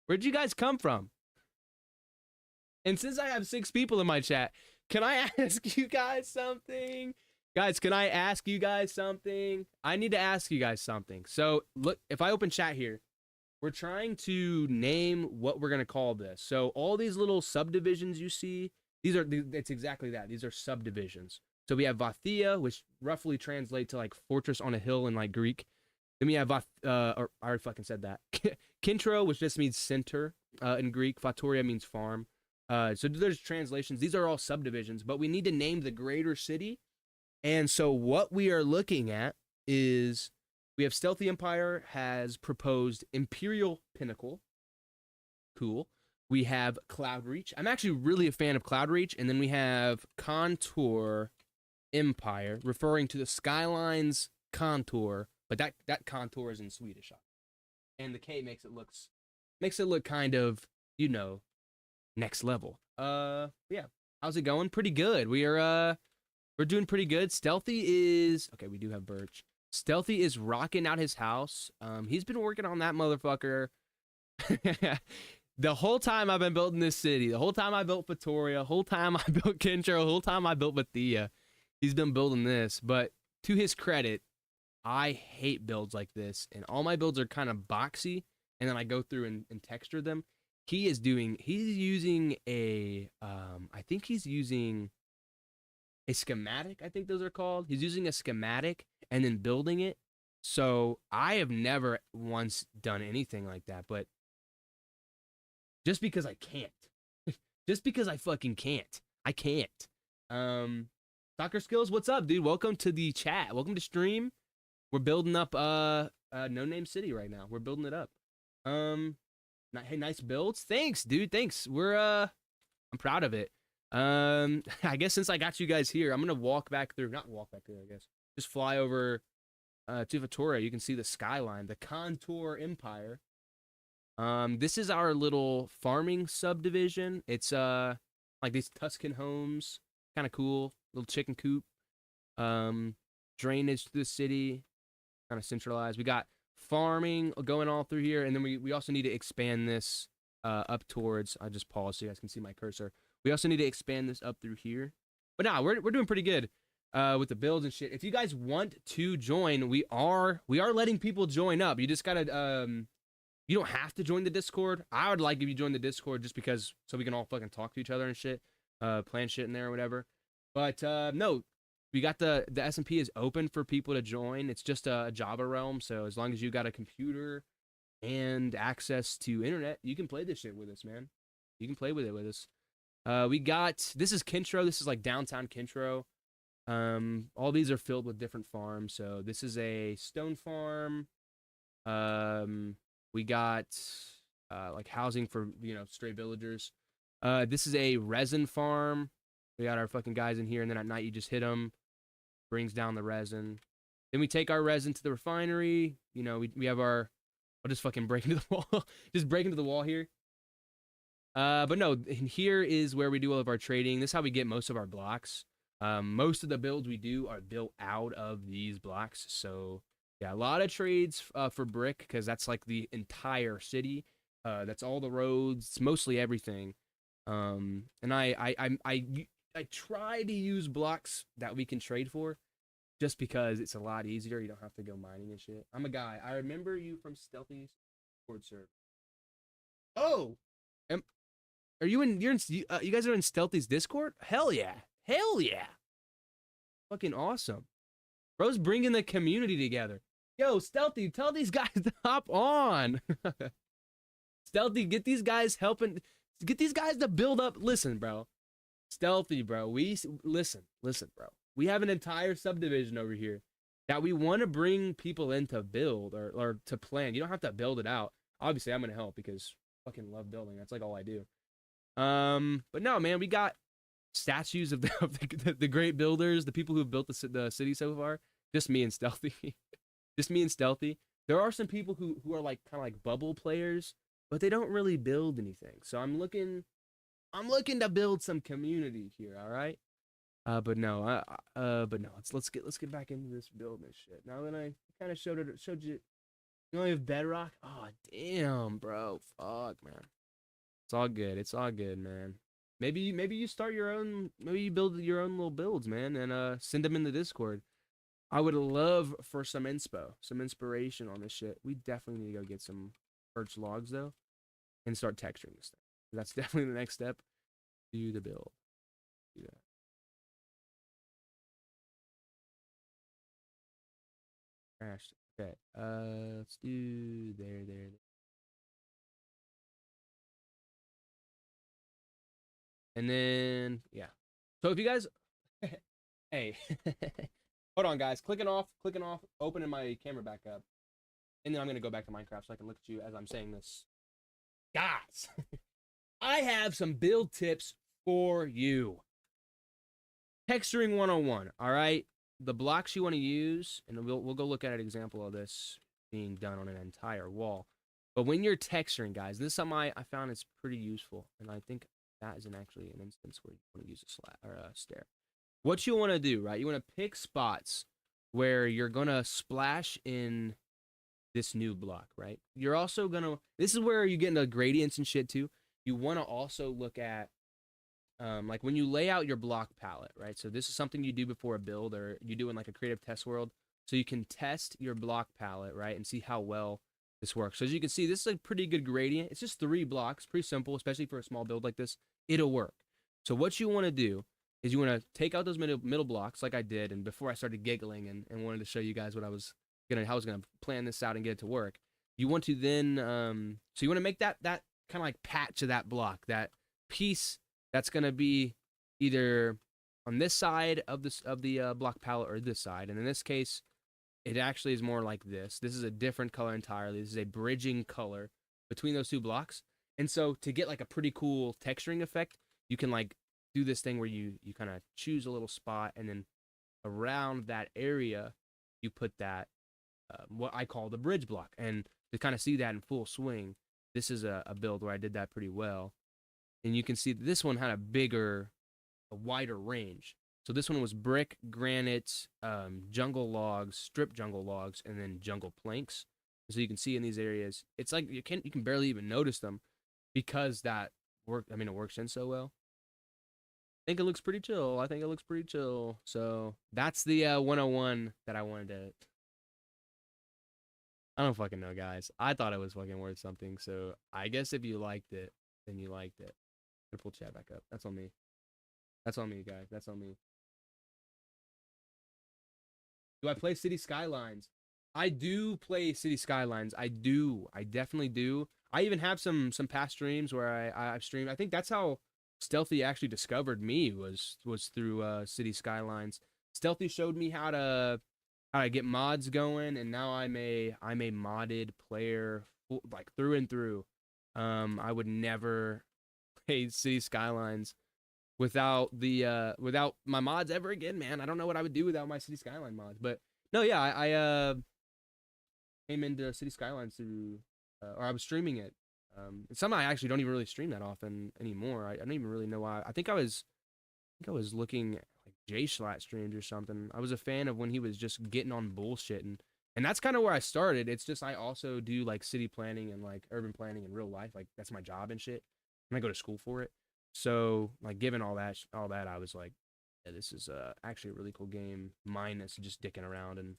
Where'd you guys come from? And since I have 6 people in my chat, can I ask you guys something? Guys, can I ask you guys something? I need to ask you guys something. So, look, if I open chat here, we're trying to name what we're going to call this. So all these little subdivisions you see, it's exactly that. These are subdivisions. So we have Vathia, which roughly translates to like fortress on a hill in like Greek. Then we have or I already fucking said that. Kintro, which just means center in Greek. Vatoria means farm. So there's translations. These are all subdivisions, but we need to name the greater city. And so what we are looking at is we have Stealthy Empire has proposed Imperial Pinnacle. Cool. We have Cloudreach. I'm actually really a fan of Cloudreach. And then we have Contour Empire, referring to the Skyline's contour, but that contour is in Swedish. And the K makes it look kind of, next level. Yeah. How's it going? Pretty good. We're doing pretty good. Stealthy is okay, we do have Birch. Stealthy is rocking out his house. He's been working on that motherfucker. The whole time I've been building this city, the whole time I built Vitoria, the whole time I built Kintro, the whole time I built Bathia, he's been building this. But to his credit, I hate builds like this, and all my builds are kind of boxy, and then I go through and texture them. He's using I think he's using a schematic, I think those are called. He's using a schematic and then building it. So I have never once done anything like that, but just because I can't. Just because I fucking can't. I can't. Soccer Skills, what's up, dude? Welcome to the chat. Welcome to stream. We're building up No Name City right now. We're building it up. Hey, nice builds. Thanks, dude. Thanks. I'm proud of it. I guess since I got you guys here, I'm gonna not walk back through, I guess. Just fly over to Vitoria. You can see the skyline, the Contour Empire. This is our little farming subdivision. It's like these Tuscan homes, kind of cool. Little chicken coop. Drainage to the city, kind of centralized. We got farming going all through here, and then we also need to expand this up towards. I just paused so you guys can see my cursor. We also need to expand this up through here. But nah, we're doing pretty good with the builds and shit. If you guys want to join, we are letting people join up. You just gotta you don't have to join the Discord. I would like if you join the Discord just because so we can all fucking talk to each other and shit, plan shit in there or whatever. But no, we got the SMP is open for people to join. It's just a Java realm, so as long as you got a computer and access to internet, you can play this shit with us, man. You can play with it with us. This is Kintro. This is like downtown Kintro. All these are filled with different farms. So this is a stone farm. We got like housing for stray villagers. This is a resin farm. We got our fucking guys in here, and then at night you just hit them, brings down the resin. Then we take our resin to the refinery. We have our. I'll just fucking break into the wall. Just break into the wall here. But no, here is where we do all of our trading. This is how we get most of our blocks. Most of the builds we do are built out of these blocks. So yeah, a lot of trades for brick because that's like the entire city. That's all the roads. It's mostly everything. And I try to use blocks that we can trade for, just because it's a lot easier. You don't have to go mining and shit. I'm a guy. I remember you from Stealthy's Discord server. Oh, you guys are in Stealthy's Discord? Hell yeah. Hell yeah. Fucking awesome. Bro's bringing the community together. Yo, Stealthy, tell these guys to hop on. Stealthy, get these guys to build up. Listen, bro. Stealthy, bro. Listen, bro. We have an entire subdivision over here that we want to bring people in to build or to plan. You don't have to build it out. Obviously, I'm going to help because I fucking love building. That's like all I do. But no, man, we got statues of the great builders, the people who have built the city so far. Just me and Stealthy. Just me and Stealthy. There are some people who are like kind of like bubble players, but they don't really build anything. So I'm looking to build some community here, all right? But no, let's get back into this building shit. Now that I kind of showed you, you only have bedrock. Oh damn, bro, fuck, man. It's all good. It's all good, man. Maybe you start your own. Maybe you build your own little builds, man, and send them in the Discord. I would love for some inspiration on this shit. We definitely need to go get some birch logs though, and start texturing this thing. That's definitely the next step. Do the build. Do that. crashed. Okay. Let's do there. And then yeah. So if you guys hey hold on guys, clicking off, opening my camera back up. And then I'm gonna go back to Minecraft so I can look at you as I'm saying this. Guys, I have some build tips for you. Texturing 101, all right? The blocks you want to use, and we'll go look at an example of this being done on an entire wall. But when you're texturing, guys, this is something I found is pretty useful, and I think that isn't actually an instance where you want to use a slat or a stair. What you want to do, right? You want to pick spots where you're gonna splash in this new block, right? You're also gonna. This is where you get into gradients and shit too. You want to also look at like when you lay out your block palette, right? So this is something you do before a build or you do in like a creative test world. So you can test your block palette, right? And see how well this works. So as you can see, this is a pretty good gradient. It's just 3 blocks, pretty simple, especially for a small build like this. It'll work. So what you want to do is you want to take out those middle blocks like I did. And before I started giggling and wanted to show you guys what how I was gonna plan this out and get it to work. You want to then so you want to make that kind of like patch of that block, that piece that's going to be either on this side of the block palette or this side. And in this case, it actually is more like this. This is a different color entirely. This is a bridging color between those 2 blocks. And so to get like a pretty cool texturing effect, you can like do this thing where you kind of choose a little spot, and then around that area, you put that, what I call the bridge block. And to kind of see that in full swing, this is a build where I did that pretty well. And you can see that this one had a wider range. So this one was brick, granite, jungle logs, strip jungle logs, and then jungle planks. And so you can see in these areas, it's like you can barely even notice them because that worked. I mean, it works in so well. I think it looks pretty chill. So that's the 101 that I wanted to. I don't fucking know, guys. I thought it was fucking worth something. So I guess if you liked it, then you liked it. I'm gonna pull chat back up. That's on me. That's on me, guys. That's on me. Do I play City Skylines? I do play City Skylines. I do. I definitely do. I even have some past streams where I've streamed. I think that's how Stealthy actually discovered me was through City Skylines. Stealthy showed me how to get mods going, and now I'm a modded player, like through and through. I would never play City Skylines without my mods ever again, man. I don't know what I would do without my City Skyline mods. But no, yeah, I came into City Skylines through, or I was streaming it. Some I actually don't even really stream that often anymore. I don't even really know why. I think I was looking at like J Schlatt streams or something. I was a fan of when he was just getting on bullshit, and that's kind of where I started. It's just I also do like city planning and like urban planning in real life. Like that's my job and shit, and I go to school for it. So like given all that, I was like, yeah, this is actually a really cool game, minus just dicking around and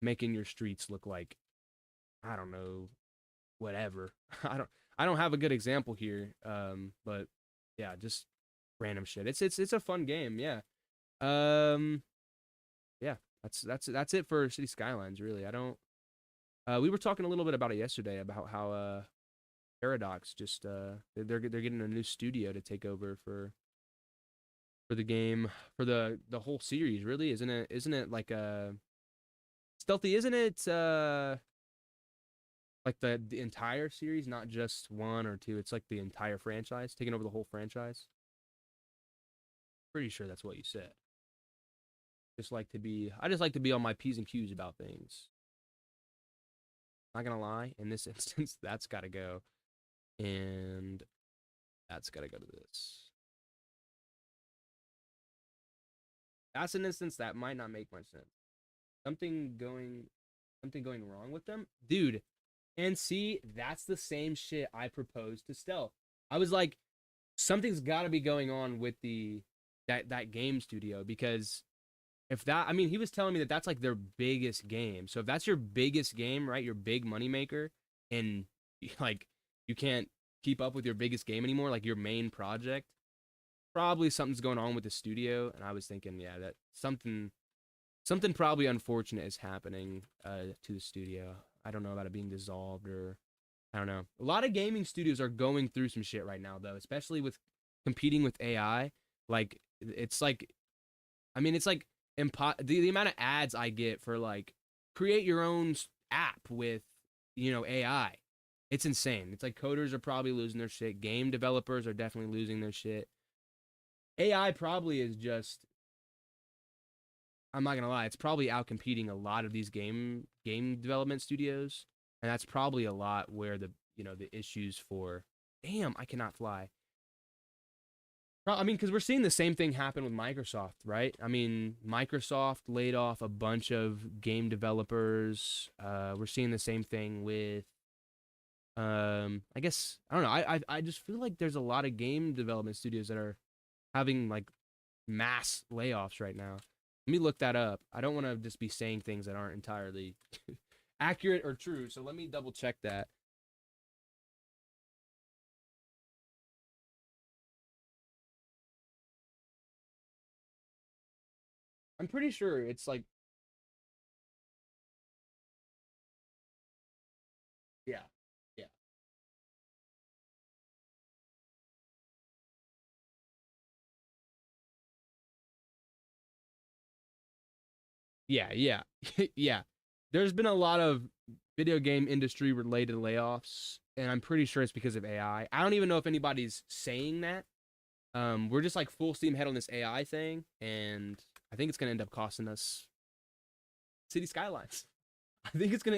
making your streets look like, I don't know, whatever. I don't have a good example here. But yeah, just random shit. It's a fun game, yeah. Yeah, that's it for City Skylines, really. I don't we were talking a little bit about it yesterday about how Paradox just they're getting a new studio to take over for the game, for the whole series, really. Isn't it like a Stealthy, isn't it like the entire series, not just 1 or 2? It's like the entire franchise, taking over the whole franchise. Pretty sure that's what you said. I just like to be on my P's and Q's about things. Not gonna lie, in this instance, that's gotta go. And that's gotta go to this. That's an instance that might not make much sense. Something going wrong with them? Dude, and see, that's the same shit I proposed to Stealth. I was like, something's gotta be going on with that game studio, because if that, I mean, he was telling me that that's like their biggest game. So if that's your biggest game, right, your big moneymaker, and like you can't keep up with your biggest game anymore, like your main project, probably something's going on with the studio. And I was thinking, yeah, that something something probably unfortunate is happening to the studio. I don't know about it being dissolved or I don't know. A lot of gaming studios are going through some shit right now though, especially with competing with AI. Like it's like I mean it's like the amount of ads I get for like create your own app with AI. It's insane. It's like coders are probably losing their shit. Game developers are definitely losing their shit. AI probably is just I'm not gonna lie, it's probably outcompeting a lot of these game development studios, and that's probably a lot where the issues for damn I cannot fly. I mean, because we're seeing the same thing happen with Microsoft, right? I mean, Microsoft laid off a bunch of game developers. We're seeing the same thing with I guess I don't know. I just feel like there's a lot of game development studios that are having like mass layoffs right now. Let me look that up. I don't want to just be saying things that aren't entirely accurate or true. So let me double check that. I'm pretty sure it's like yeah. Yeah. Yeah, yeah. Yeah. There's been a lot of video game industry related layoffs and I'm pretty sure it's because of AI. I don't even know if anybody's saying that. We're just like full steam ahead on this AI thing and I think it's going to end up costing us City Skylines. I think it's gonna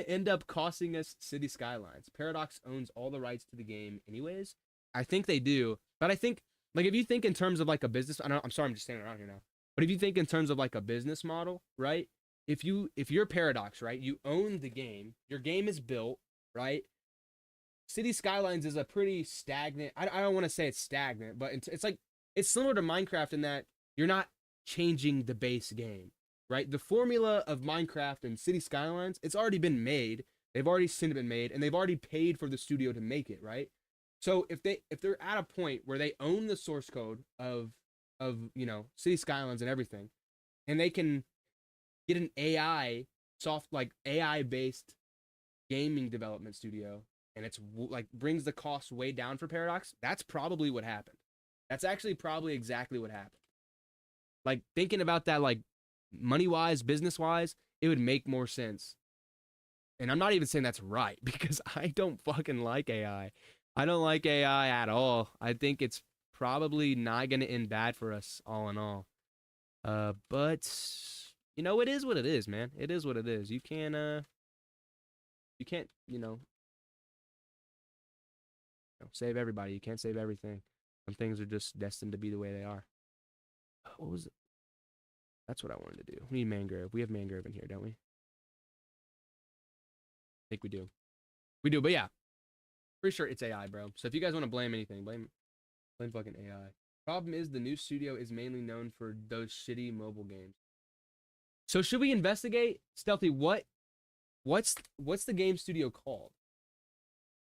end up costing us City Skylines. Paradox owns all the rights to the game, anyways. I think they do, but I think like if you think in terms of like a business, I'm sorry, I'm just standing around here now. But if you think in terms of like a business model, right? If you're Paradox, right? You own the game. Your game is built, right? City Skylines is a pretty stagnant. I don't want to say it's stagnant, but it's like it's similar to Minecraft in that you're not changing the base game, right? The formula of Minecraft and City Skylines, it's already been made. They've already seen it been made, and they've already paid for the studio to make it, right? So if they're at a point where they own the source code of City Skylines and everything, and they can get an AI soft like AI based gaming development studio and it's like brings the cost way down for Paradox, that's probably what happened. That's actually probably exactly what happened. Like thinking about that like money wise, business wise, it would make more sense. And I'm not even saying that's right because I don't fucking like AI. I don't like AI at all. I think it's probably not going to end bad for us all in all. But it is what it is, man. It is what it is. You can't, save everybody. You can't save everything. Some things are just destined to be the way they are. What was it? That's what I wanted to do. We need mangrove. We have mangrove in here, don't we? I think we do. We do, but yeah. Pretty sure it's AI, bro. So if you guys want to blame anything, blame fucking AI. Problem is the new studio is mainly known for those shitty mobile games. So should we investigate? Stealthy, what's the game studio called?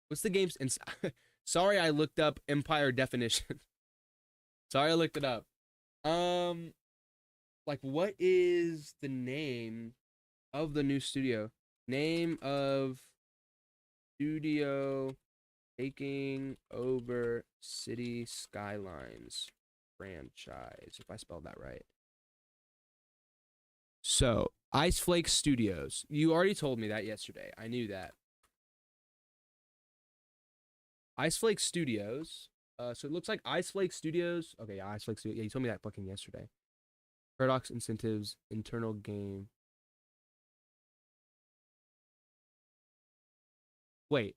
What's the game's sorry I looked up Empire definition. Sorry I looked it up. Um like what is the name of the new studio? Name of studio taking over City Skylines franchise, if I spelled that right. So, Ice Flake Studios. You already told me that yesterday. I knew that. Ice Flake Studios. So it looks like Ice Flake Studios. Okay, yeah, Ice Flake Studios. Yeah, you told me that fucking yesterday. Paradox Incentives, internal game. Wait.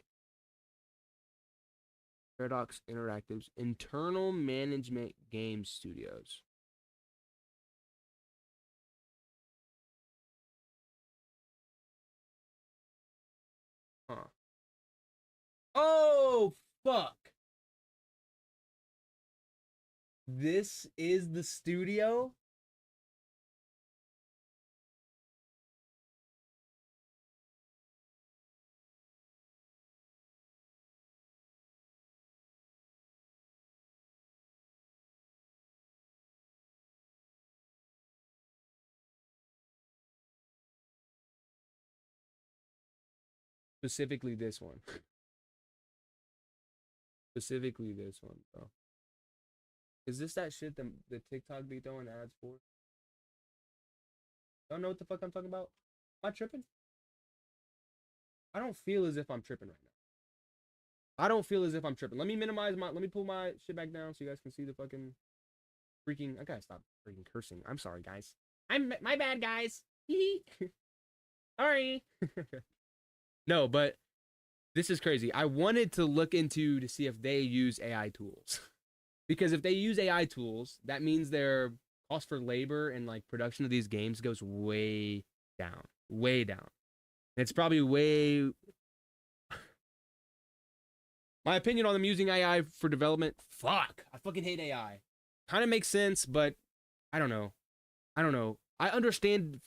Paradox Interactive's internal management game studios. Huh. Oh, fuck. This is the studio? Specifically this one. Specifically this one, bro. Is this that shit the TikTok be throwing ads for? Don't know what the fuck I'm talking about? Am I tripping? I don't feel as if I'm tripping right now. I don't feel as if I'm tripping. Let me pull my shit back down so you guys can see the fucking freaking. I gotta stop freaking cursing. I'm sorry, guys. My bad, guys. Sorry. No, but this is crazy. I wanted to look into to see if they use AI tools. Because if they use AI tools, that means their cost for labor and like production of these games goes way down. Way down. It's probably way. My opinion on them using AI for development, fuck. I fucking hate AI. Kind of makes sense, but I don't know. I understand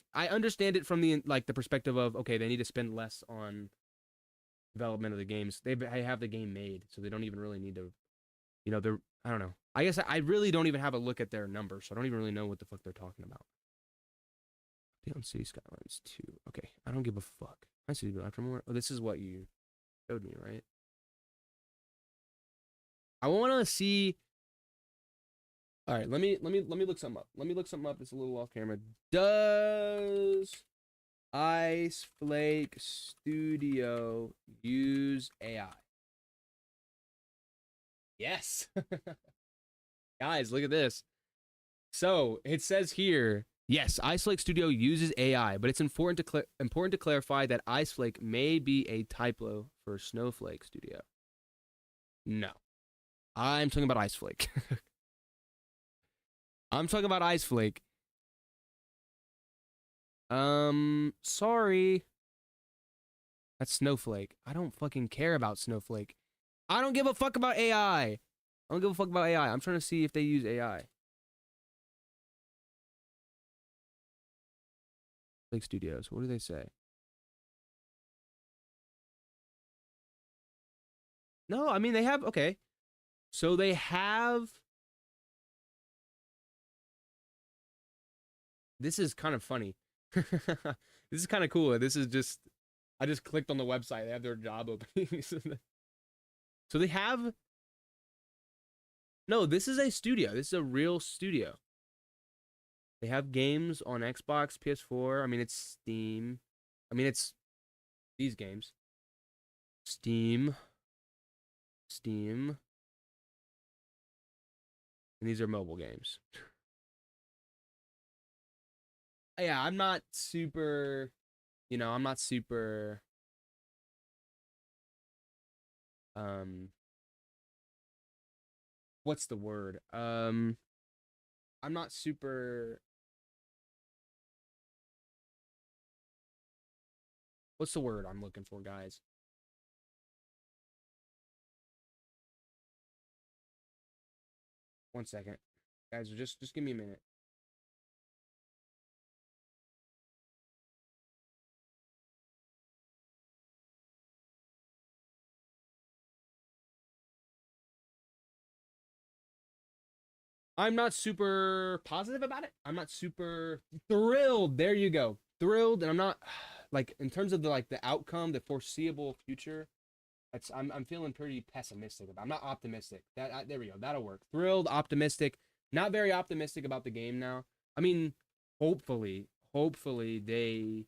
it from the like the perspective of, okay, they need to spend less on development of the games. They have the game made, so they don't even really need to, they're, I don't know. I guess I really don't even have a look at their numbers, so I don't even really know what the fuck they're talking about. Down City Skylines 2. Okay, I don't give a fuck. I see you after more. Oh, this is what you showed me, right? I want to see. All right, let me look something up. Let me look something up. It's a little off camera. Does Ice Flake Studio use AI? Yes. Guys, look at this. So it says here, yes, Ice Flake Studio uses AI, but it's important to clarify that Ice Flake may be a typo for Snowflake Studio. No, I'm talking about Ice Flake. I'm talking about Ice Flake. Sorry. That's Snowflake. I don't fucking care about Snowflake. I don't give a fuck about AI. I don't give a fuck about AI. I'm trying to see if they use AI. Flake Studios. What do they say? No, I mean, they have, okay. So they have. This is kind of funny. This is kind of cool. This is just, I just clicked on the website. They have their job openings. So they have, no, this is a studio. This is a real studio. They have games on Xbox, PS4. I mean, it's Steam. I mean, it's these games. Steam. And these are mobile games. Yeah, I'm not super, I'm not super, what's the word? I'm not super, what's the word I'm looking for, guys? One second. Guys, just give me a minute. I'm not super positive about it. I'm not super thrilled. There you go. Thrilled, and I'm not like in terms of the outcome, the foreseeable future. I'm feeling pretty pessimistic about. I'm not optimistic. There we go. That'll work. Thrilled, optimistic. Not very optimistic about the game now. I mean, hopefully they,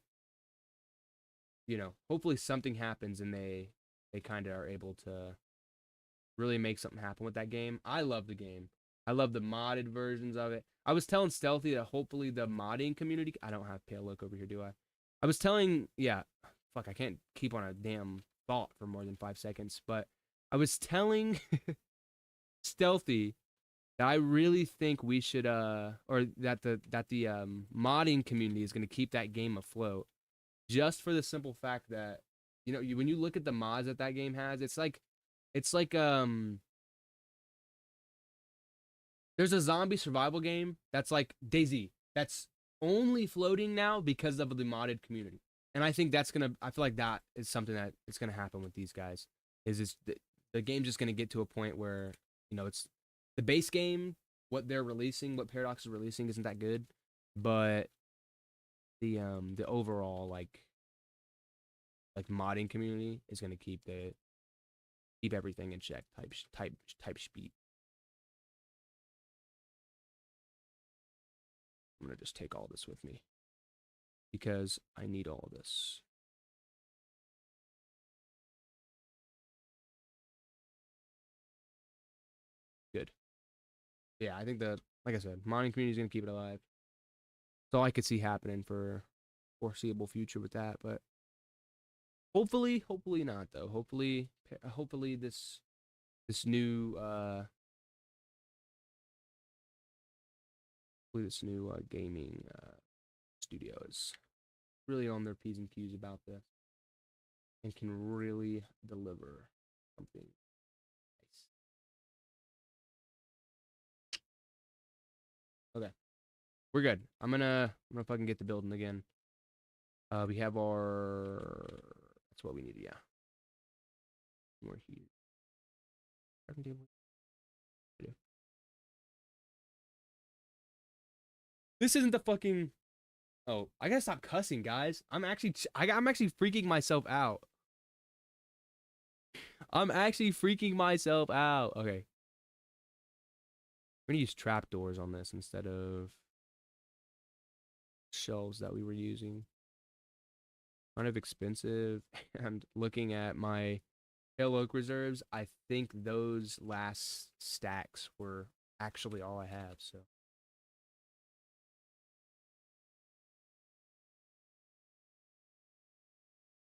hopefully something happens and they kind of are able to really make something happen with that game. I love the game. I love the modded versions of it. I was telling Stealthy that hopefully the modding community. I don't have Pale Look over here, do I? I was telling, yeah, fuck, I can't keep on a damn thought for more than 5 seconds, but I was telling Stealthy that I really think we should, or that the modding community is going to keep that game afloat, just for the simple fact that, when you look at the mods that game has, it's like, there's a zombie survival game that's like DayZ, that's only floating now because of the modded community. And I think I feel like that is something that is gonna happen with these guys. Is the game's just gonna get to a point where, it's the base game, what they're releasing, what Paradox is releasing isn't that good, but the overall, like like modding community is gonna keep everything in check type speed. I'm gonna just take all this with me because I need all of this. Good. Yeah, I think that, like I said, modding community is gonna keep it alive. That's all I could see happening for foreseeable future with that, but hopefully not though. Hopefully this new gaming studio is really on their P's and Q's about this and can really deliver something nice. Okay, we're good. I'm gonna fucking get the building again. We have our, that's what we need. Yeah, we're here. This isn't the fucking. Oh, I gotta stop cussing, guys. I'm actually freaking myself out. I'm actually freaking myself out. Okay. We're gonna use trapdoors on this instead of shelves that we were using. Kind of expensive. And looking at my pale oak reserves, I think those last stacks were actually all I have, so.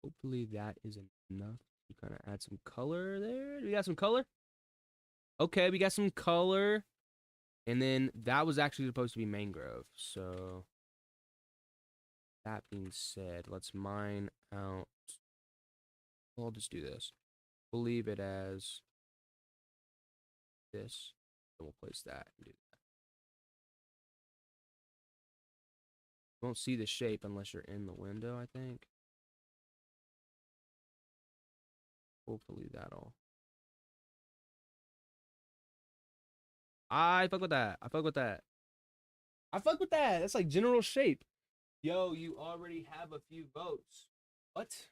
Hopefully that is enough to kind of add some color there. We got some color? Okay, we got some color. And then that was actually supposed to be mangrove. So that being said, let's mine out. I'll just do this. We'll leave it as this. And we'll place that and do that. You won't see the shape unless you're in the window, I think. Hopefully that'll. I fuck with that. I fuck with that. I fuck with that. That's like general shape. Yo, you already have a few votes. What?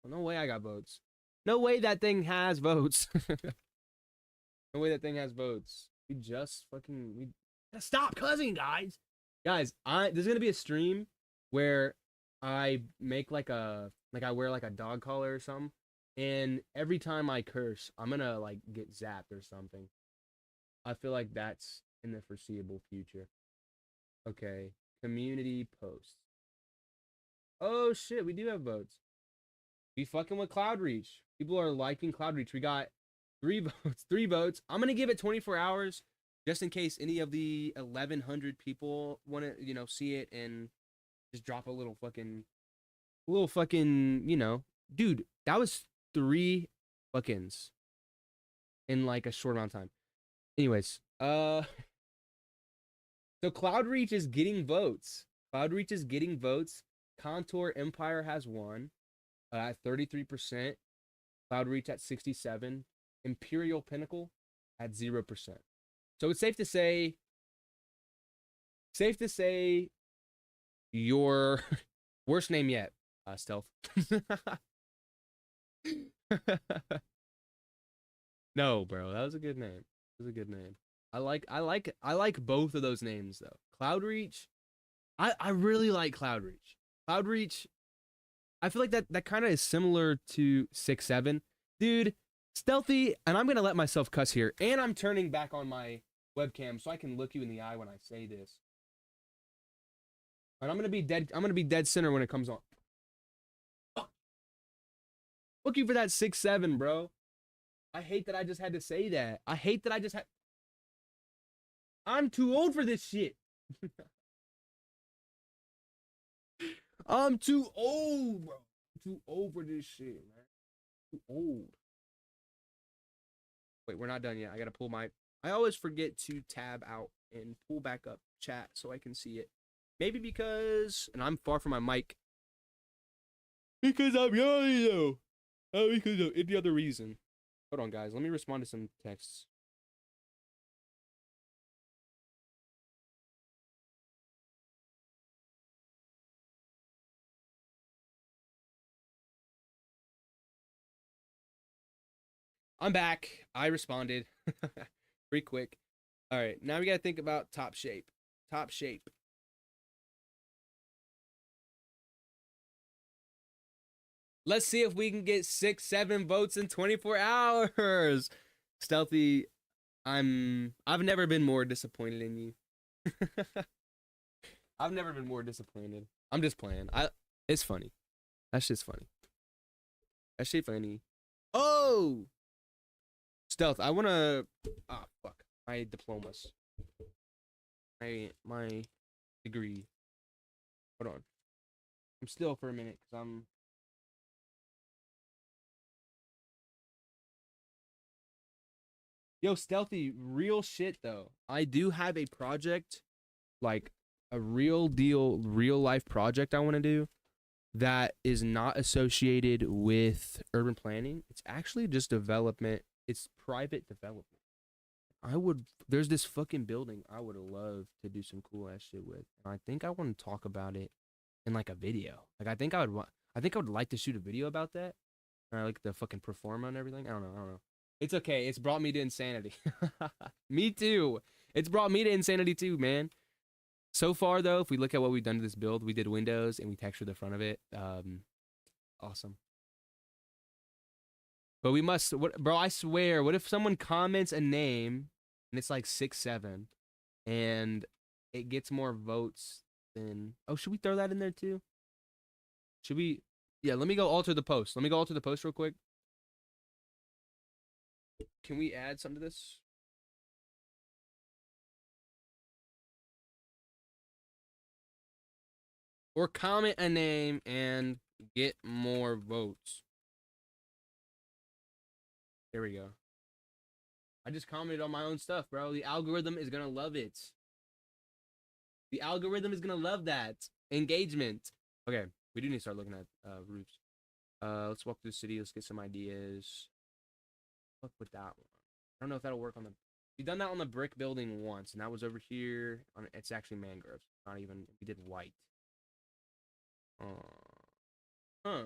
Well, no way I got votes. No way that thing has votes. No way that thing has votes. We stop cussing, guys. Guys, there's gonna be a stream where I make like I wear like a dog collar or something, and every time I curse, I'm gonna like get zapped or something. I feel like that's in the foreseeable future. Okay, community posts. Oh shit, we do have votes. We fucking with Cloudreach. People are liking Cloudreach. We got 3 votes. 3 votes. I'm gonna give it 24 hours just in case any of the 1,100 people want to, see it and just drop a little fucking, dude. That was 3 fuckings in like a short amount of time. Anyways, so Cloudreach is getting votes. Cloudreach is getting votes. Contour Empire has won at 33%. Cloudreach at 67%. Imperial Pinnacle at 0%. So it's safe to say your worst name yet, Stealth. No, bro, that was a good name. It was a good name. I like both of those names though. Cloudreach, I really like Cloudreach. Cloudreach, I feel like that kind of is similar to 6-7. Dude, Stealthy, and I'm going to let myself cuss here, and I'm turning back on my webcam so I can look you in the eye when I say this. And I'm going to be dead center when it comes on. Looking for that 6-7, bro. I hate that I just had to say that. I hate that I just had. I'm too old for this shit. I'm too old, bro. I'm too old for this shit, man. Too old. Wait, we're not done yet. I gotta pull my. I always forget to tab out and pull back up chat so I can see it. Maybe because, and I'm far from my mic. Because I'm yelling though. Oh, because of any other reason. Hold on, guys. Let me respond to some texts. I'm back. I responded pretty quick. All right, now we gotta think about top shape. Top shape. Let's see if we can get 6, 7 votes in 24 hours. Stealthy, I've never been more disappointed in you. I've never been more disappointed. I'm just playing. It's funny. That shit's funny. That shit funny. Oh! Stealth, I wanna fuck. My diplomas. My degree. Hold on. I'm still for a minute because I'm Yo, Stealthy, real shit though. I do have a project, like a real deal, real life project I want to do that is not associated with urban planning. It's actually just development. It's private development. There's this fucking building I would love to do some cool ass shit with. And I think I want to talk about it in like a video. Like I think I would like to shoot a video about that. Like the fucking performa and everything. I don't know. It's okay. It's brought me to insanity. Me too. It's brought me to insanity too, man. So far though, if we look at what we've done to this build, we did windows and we textured the front of it. Awesome. But we must, bro, I swear, what if someone comments a name and it's like 6, 7 and it gets more votes than, oh, should we throw that in there too? Should we? Yeah, let me go alter the post. Let me go alter the post real quick. Can we add something to this? Or comment a name and get more votes. There we go. I just commented on my own stuff, bro. The algorithm is gonna love it. The algorithm is gonna love that engagement. Okay, we do need to start looking at roofs. Let's walk through the city. Let's get some ideas. Fuck with that one. I don't know if that'll work on the. We've done that on the brick building once, and that was over here. It's actually mangroves. Not even. We did white. Huh.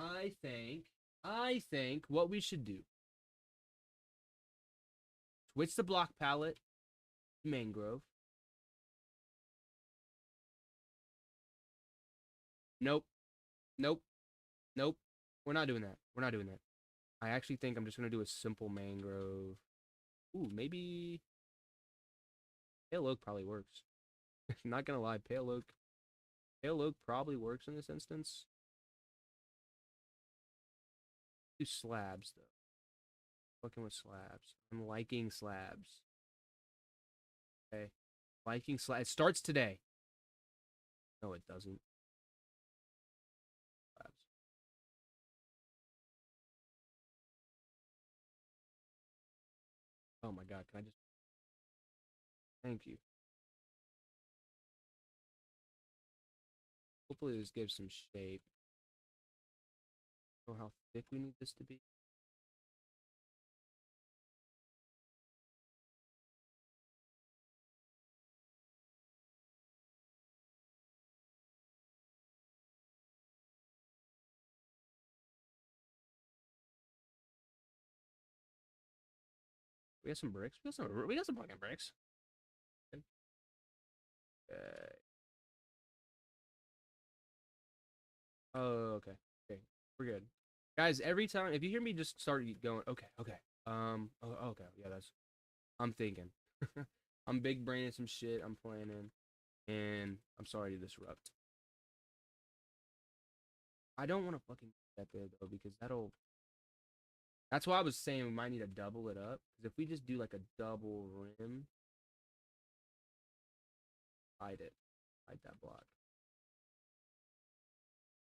I think what we should do. Switch the block palette to mangrove. Nope. Nope. Nope. We're not doing that. We're not doing that. I actually think I'm just gonna do a simple mangrove. Ooh, maybe pale oak probably works. Not gonna lie, pale oak probably works in this instance. Do slabs though. Fucking with slabs. I'm liking slabs. Okay. Liking slabs. It starts today. No, it doesn't. Slabs. Oh my god, can I just thank you. Hopefully this gives some shape. Know how thick we need this to be. We got some bricks. We got some fucking bricks. Okay. Oh, okay. Okay. We're good. Guys, every time if you hear me just start going, okay, okay. Okay. Yeah, that's I'm thinking. I'm big braining some shit. I'm planning. And I'm sorry to disrupt. I don't want to fucking get that there though, because that's why I was saying we might need to double it up. Because if we just do like a double rim, hide it. Hide that block.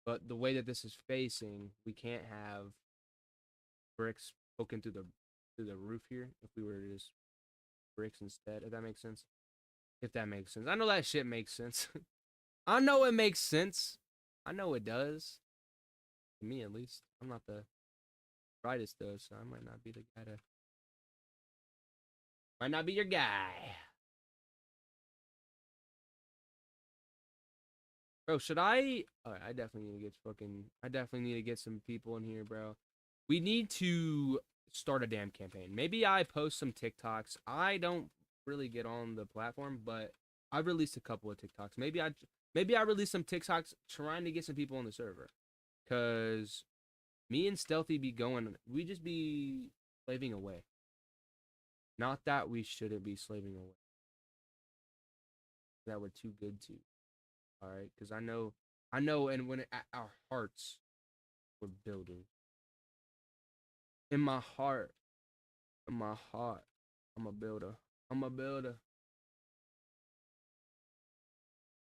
But the way that this is facing, we can't have bricks poking through the roof here if we were to just bricks instead, if that makes sense. If that makes sense. I know that shit makes sense. I know it makes sense. I know it does. To me at least. I'm not the brightest though, so I might not be the guy to might not be your guy. Bro, should I? Alright, I definitely need to get some people in here, bro. We need to start a damn campaign. Maybe I post some TikToks. I don't really get on the platform, but I've released a couple of TikToks. Maybe I release some TikToks trying to get some people on the server. Cause me and Stealthy be going, we just be slaving away. Not that we shouldn't be slaving away. That we're too good to. All right, because I know, and when at our hearts, we're building. In my heart, I'm a builder. I'm a builder.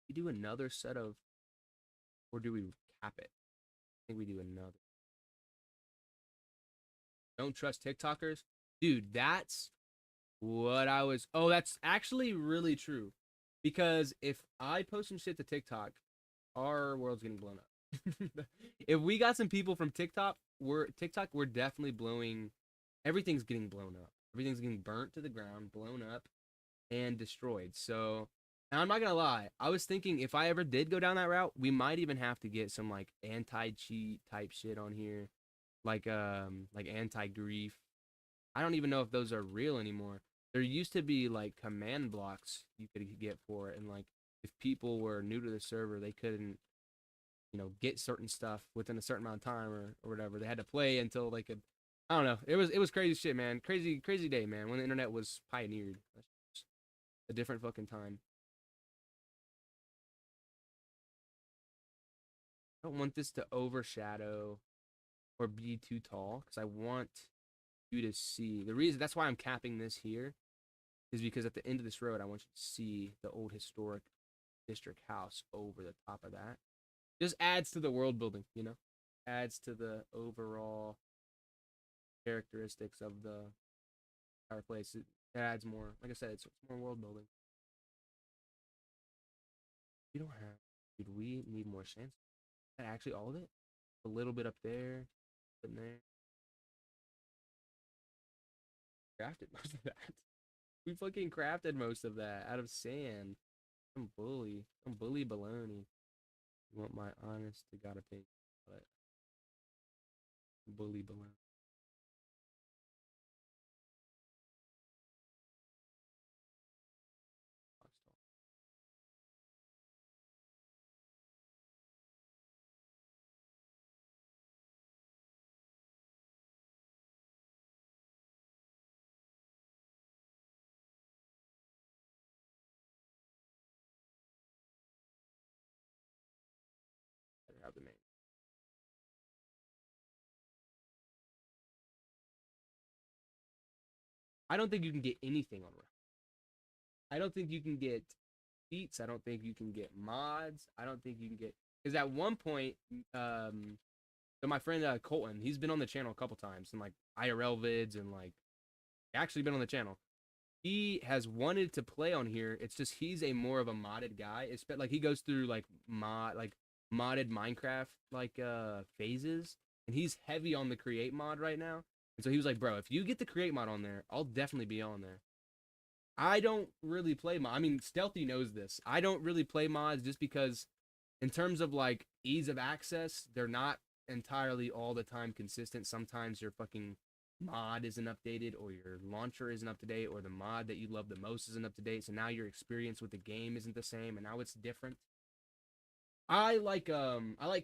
We do another set of, or do we cap it? I think we do another. Don't trust TikTokers, dude. That's what I was. Oh, that's actually really true. Because if I post some shit to TikTok, our world's getting blown up. If we got some people from we're definitely blowing. Everything's getting blown up. Everything's getting burnt to the ground, blown up, and destroyed. So, and I'm not gonna lie. I was thinking if I ever did go down that route, we might even have to get some like anti-cheat type shit on here, like anti-grief. I don't even know if those are real anymore. There used to be like command blocks you could get for it, and like if people were new to the server, they couldn't, get certain stuff within a certain amount of time or whatever. They had to play until they could. I don't know. It was crazy shit, man. Crazy day, man. When the internet was pioneered, a different fucking time. I don't want this to overshadow or be too tall because I want you to see the reason. That's why I'm capping this here is because at the end of this road, I want you to see the old historic district house over the top of that. Just adds to the world building, adds to the overall characteristics of the entire place. It adds more. Like I said, it's more world building. We don't have. Dude, we need more sand. Is that actually all of it? A little bit up there, in there. Crafted most of that. We fucking crafted most of that out of sand. I'm bully. I'm bully baloney. You want my honest to God opinion, but bully baloney. Better have the name. I don't think you can get anything on Round. I don't think you can get feats. I don't think you can get mods. I don't think you can get because at one point, so my friend Colton, he's been on the channel a couple times and like IRL vids and like actually been on the channel. He has wanted to play on here. It's just he's a more of a modded guy. It's like he goes through like modded Minecraft phases, and he's heavy on the create mod right now. And so he was like, bro, if you get the create mod on there, I'll definitely be on there. I don't really play mod. I mean, Stealthy knows this. I don't really play mods just because, in terms of like ease of access, they're not entirely all the time consistent. Sometimes your fucking mod isn't updated, or your launcher isn't up to date, or the mod that you love the most isn't up to date. So now your experience with the game isn't the same, and now it's different. I like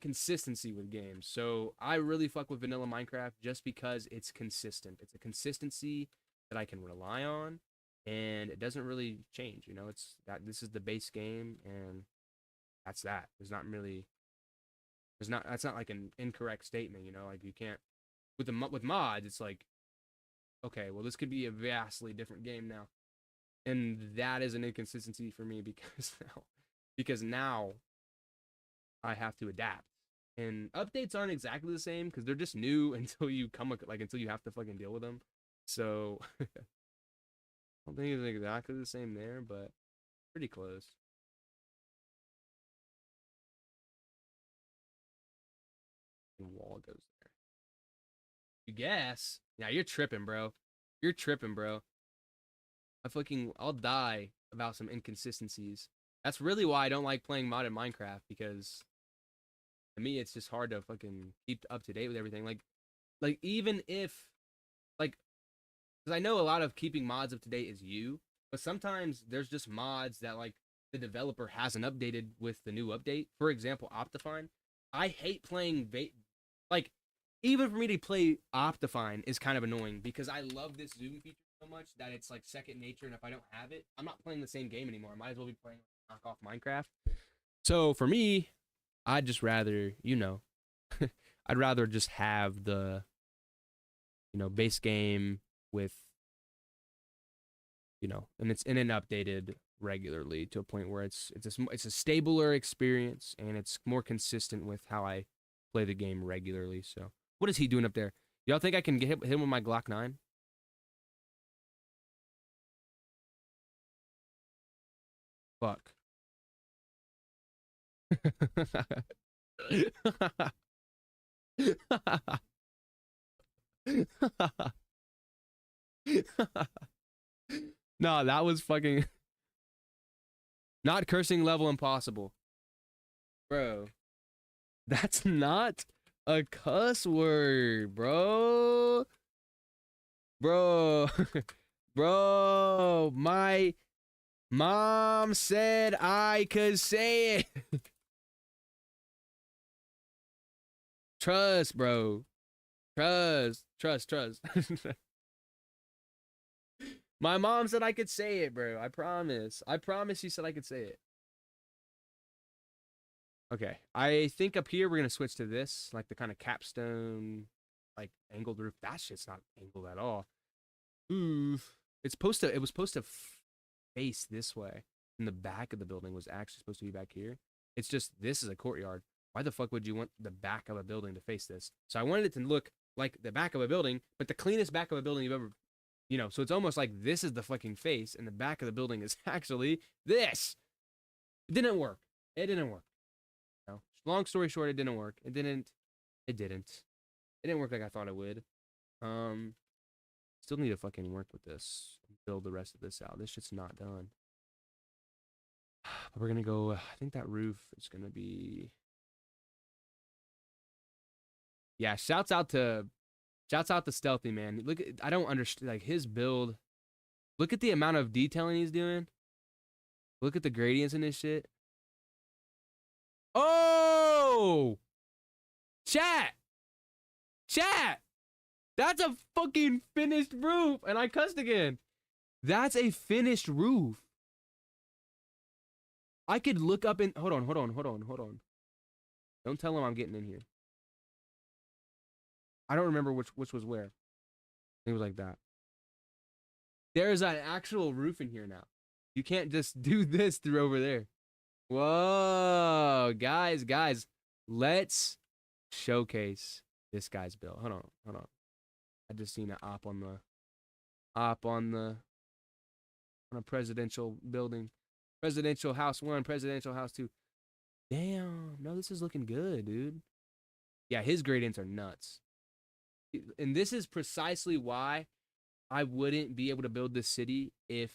consistency with games. So I really fuck with vanilla Minecraft just because it's consistent. It's a consistency that I can rely on and it doesn't really change, It's that this is the base game and that's that. That's not like an incorrect statement, like you can't with mods it's like okay, well this could be a vastly different game now. And that is an inconsistency for me because now I have to adapt. And updates aren't exactly the same because they're just new until you until you have to fucking deal with them. So I don't think it's exactly the same there, but pretty close. And wall goes there. You guess? Yeah, you're tripping, bro. You're tripping, bro. I'll die about some inconsistencies. That's really why I don't like playing modded Minecraft because to me it's just hard to fucking keep up to date with everything. Like like even if like because I know a lot of keeping mods up to date is you, but sometimes there's just mods that like the developer hasn't updated with the new update. For example, Optifine. I hate playing like even for me to play Optifine is kind of annoying because I love this zoom feature so much that it's like second nature, and if I don't have it, I'm not playing the same game anymore. I might as well be playing knockoff Minecraft. So for me, I'd just rather, I'd rather just have the, base game with, and it's in and updated regularly to a point where it's a stabler experience and it's more consistent with how I play the game regularly. So, what is he doing up there? Y'all think I can hit him with my Glock 9? Fuck. No, that was fucking not cursing level impossible. Bro, that's not a cuss word, bro. Bro, bro, my mom said I could say it. Trust, bro. Trust. My mom said I could say it, bro. I promise. I promise she said I could say it. Okay. I think up here we're going to switch to this, like the kind of capstone, like angled roof. That shit's not angled at all. Oof. It was supposed to face this way. And the back of the building was actually supposed to be back here. It's just, this is a courtyard. Why the fuck would you want the back of a building to face this? So I wanted it to look like the back of a building, but the cleanest back of a building you've ever, so it's almost like this is the fucking face and the back of the building is actually this. It didn't work. Long story short, it didn't work. It didn't work like I thought it would. Still need to fucking work with this and build the rest of this out. This shit's not done. But we're gonna go, I think that roof is gonna be, yeah, shouts out to Stealthy, man. Look, I don't understand, like, his build. Look at the amount of detailing he's doing. Look at the gradients in this shit. Oh! Chat! That's a fucking finished roof! And I cussed again. That's a finished roof. I could look up in... Hold on. Don't tell him I'm getting in here. I don't remember which was where. It was like that. There's an actual roof in here now. You can't just do this through over there. Whoa, guys, let's showcase this guy's build. Hold on. I just seen an op on a presidential building. Presidential house 1, presidential house 2. Damn, no, this is looking good, dude. Yeah, his gradients are nuts. And this is precisely why I wouldn't be able to build this city if,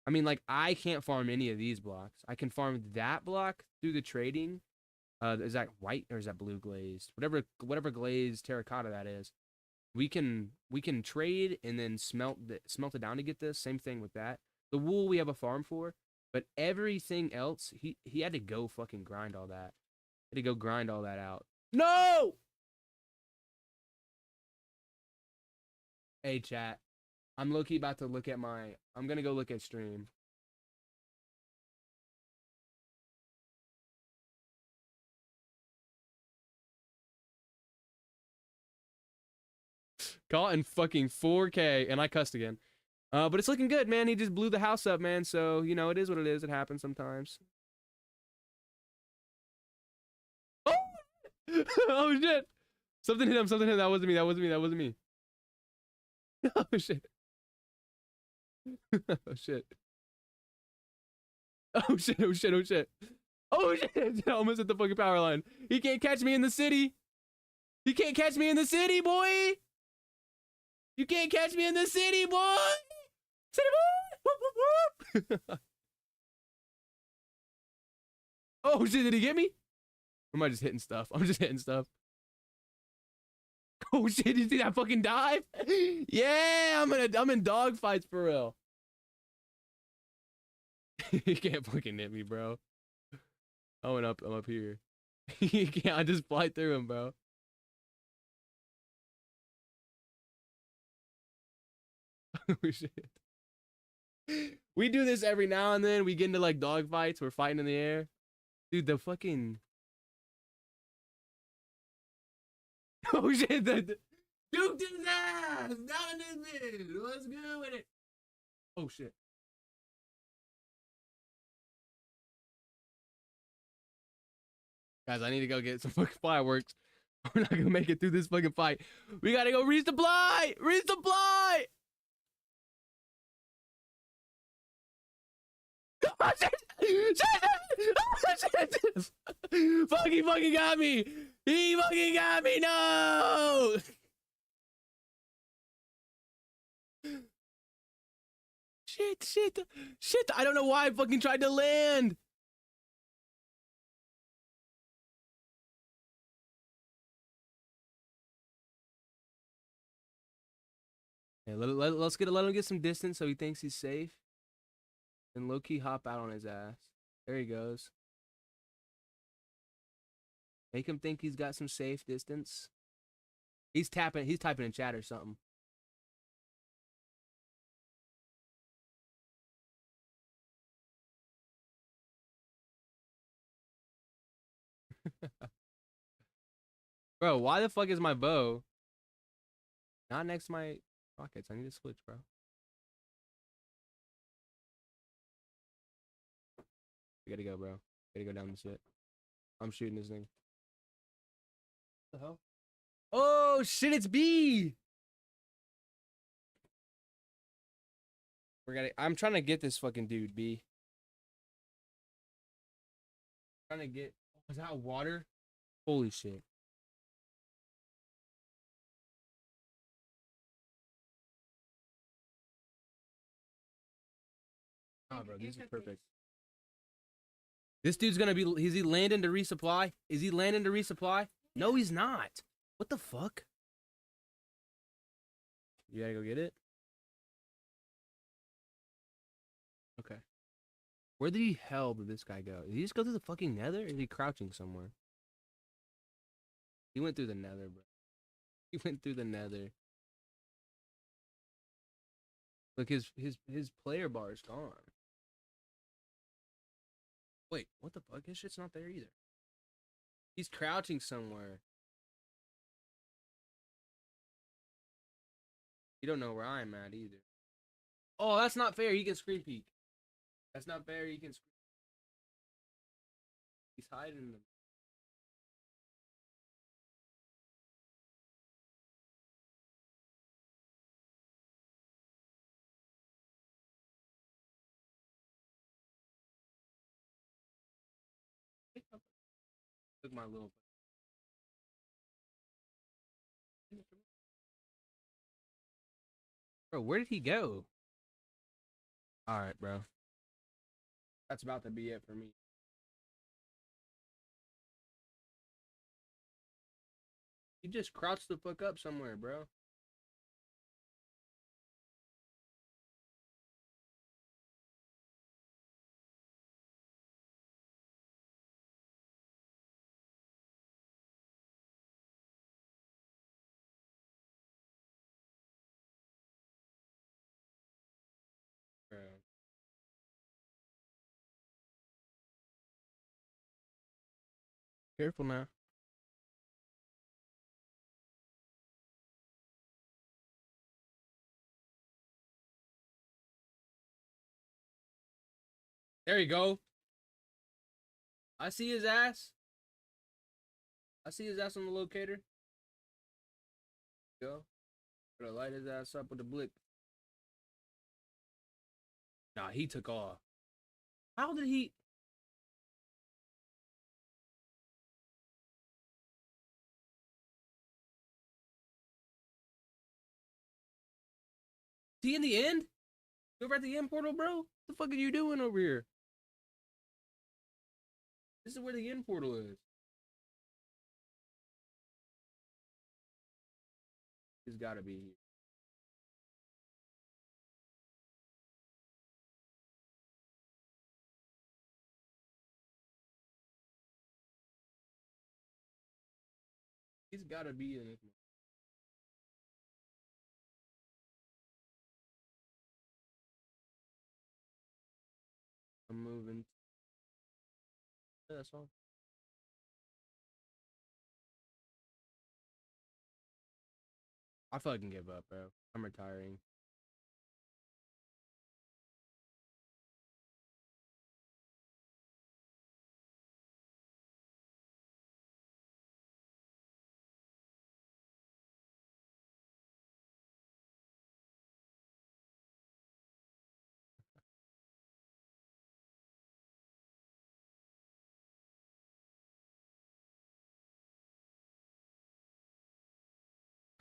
I mean, like, I can't farm any of these blocks. I can farm that block through the trading. Is that white or is that blue glazed? Whatever glazed terracotta that is. We can trade and then smelt it down to get this. Same thing with that. The wool we have a farm for, but everything else, he had to go fucking grind all that. Had to go grind all that out. No! Hey, chat. I'm low-key about to look at I'm gonna go look at stream. Caught in fucking 4K, and I cussed again. But it's looking good, man. He just blew the house up, man. So, it is what it is. It happens sometimes. Oh! Oh, shit. Something hit him. That wasn't me. Oh, shit. Oh, shit. Oh, shit. I almost hit the fucking power line. He can't catch me in the city. Boy. You can't catch me in the city, boy. City boy. Whoop, whoop, whoop. Oh, shit. Did he get me? Or am I just hitting stuff? I'm just hitting stuff. Oh shit, you see that fucking dive? Yeah, I'm in dog fights for real. You can't fucking hit me, bro. I'm up here. You can't, I just fly through him, bro. Oh shit. We do this every now and then. We get into like dog fights. We're fighting in the air. Dude, the fucking. Oh shit, Duke his ass! Down in this bitch! What's good with it? Oh shit. Guys, I need to go get some fucking fireworks. We're not gonna make it through this fucking fight. We gotta go resupply! Resupply! Oh, shit! Shit! Fuck, he fucking got me! He fucking got me! No! Shit! I don't know why I fucking tried to land! Yeah, let him get some distance so he thinks he's safe. And low-key hop out on his ass. There he goes. Make him think he's got some safe distance. He's typing in chat or something. Bro, why the fuck is my bow not next to my rockets? I need to switch, bro. We gotta go, bro. Gotta go down this bit. I'm shooting this thing. What the hell? Oh shit, it's B! I'm trying to get this fucking dude, B. Trying to get. Oh, is that water? Holy shit. Oh, bro, this is perfect. This dude's gonna be. Is he landing to resupply? Is he landing to resupply? No, he's not. What the fuck? You gotta go get it? Okay. Where the hell did this guy go? Did he just go through the fucking nether? Or is he crouching somewhere? He went through the nether, bro. He went through the nether. Look, his player bar is gone. Wait, what the fuck? His shit's not there either. He's crouching somewhere. You don't know where I'm at either. Oh, that's not fair. He can screen peek. That's not fair. He can screen. He's hiding them. Took my little. Bro, where did he go? All right, bro. That's about to be it for me. He just crouched the fuck up somewhere, bro. Bro. Careful now. There you go. I see his ass. I see his ass on the locator. Go. Gotta light his ass up with the blick. Nah, he took off. How did he? Is he in the end? You over at the end portal, bro? What the fuck are you doing over here? This is where the end portal is. He's gotta be here. He's gotta be in it. I'm moving. Yeah, that's all. I fucking give up, bro. I'm retiring.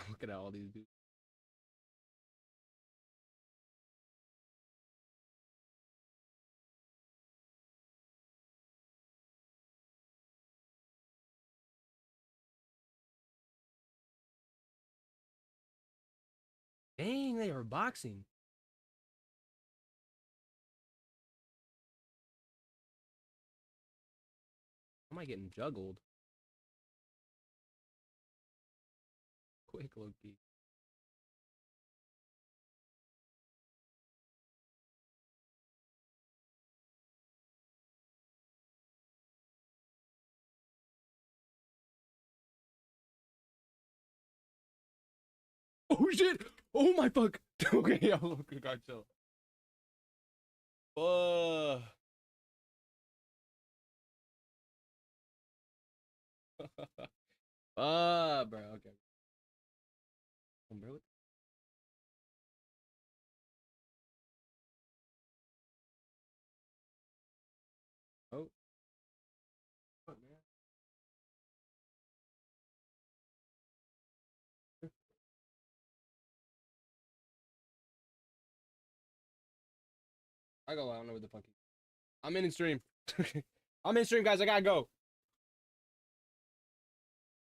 Look at all these dudes. Dang, they are boxing. Am I getting juggled? Quick, Loki. Oh shit! Oh my fuck! Okay, yo, Loki, got chill. Bro. Okay. Bro. Oh. Fuck, man. I go. I don't know what the fuck. I'm in stream. I'm in stream, guys. I gotta go.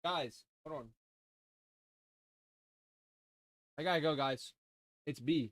Guys, hold on. I gotta go, guys. It's B.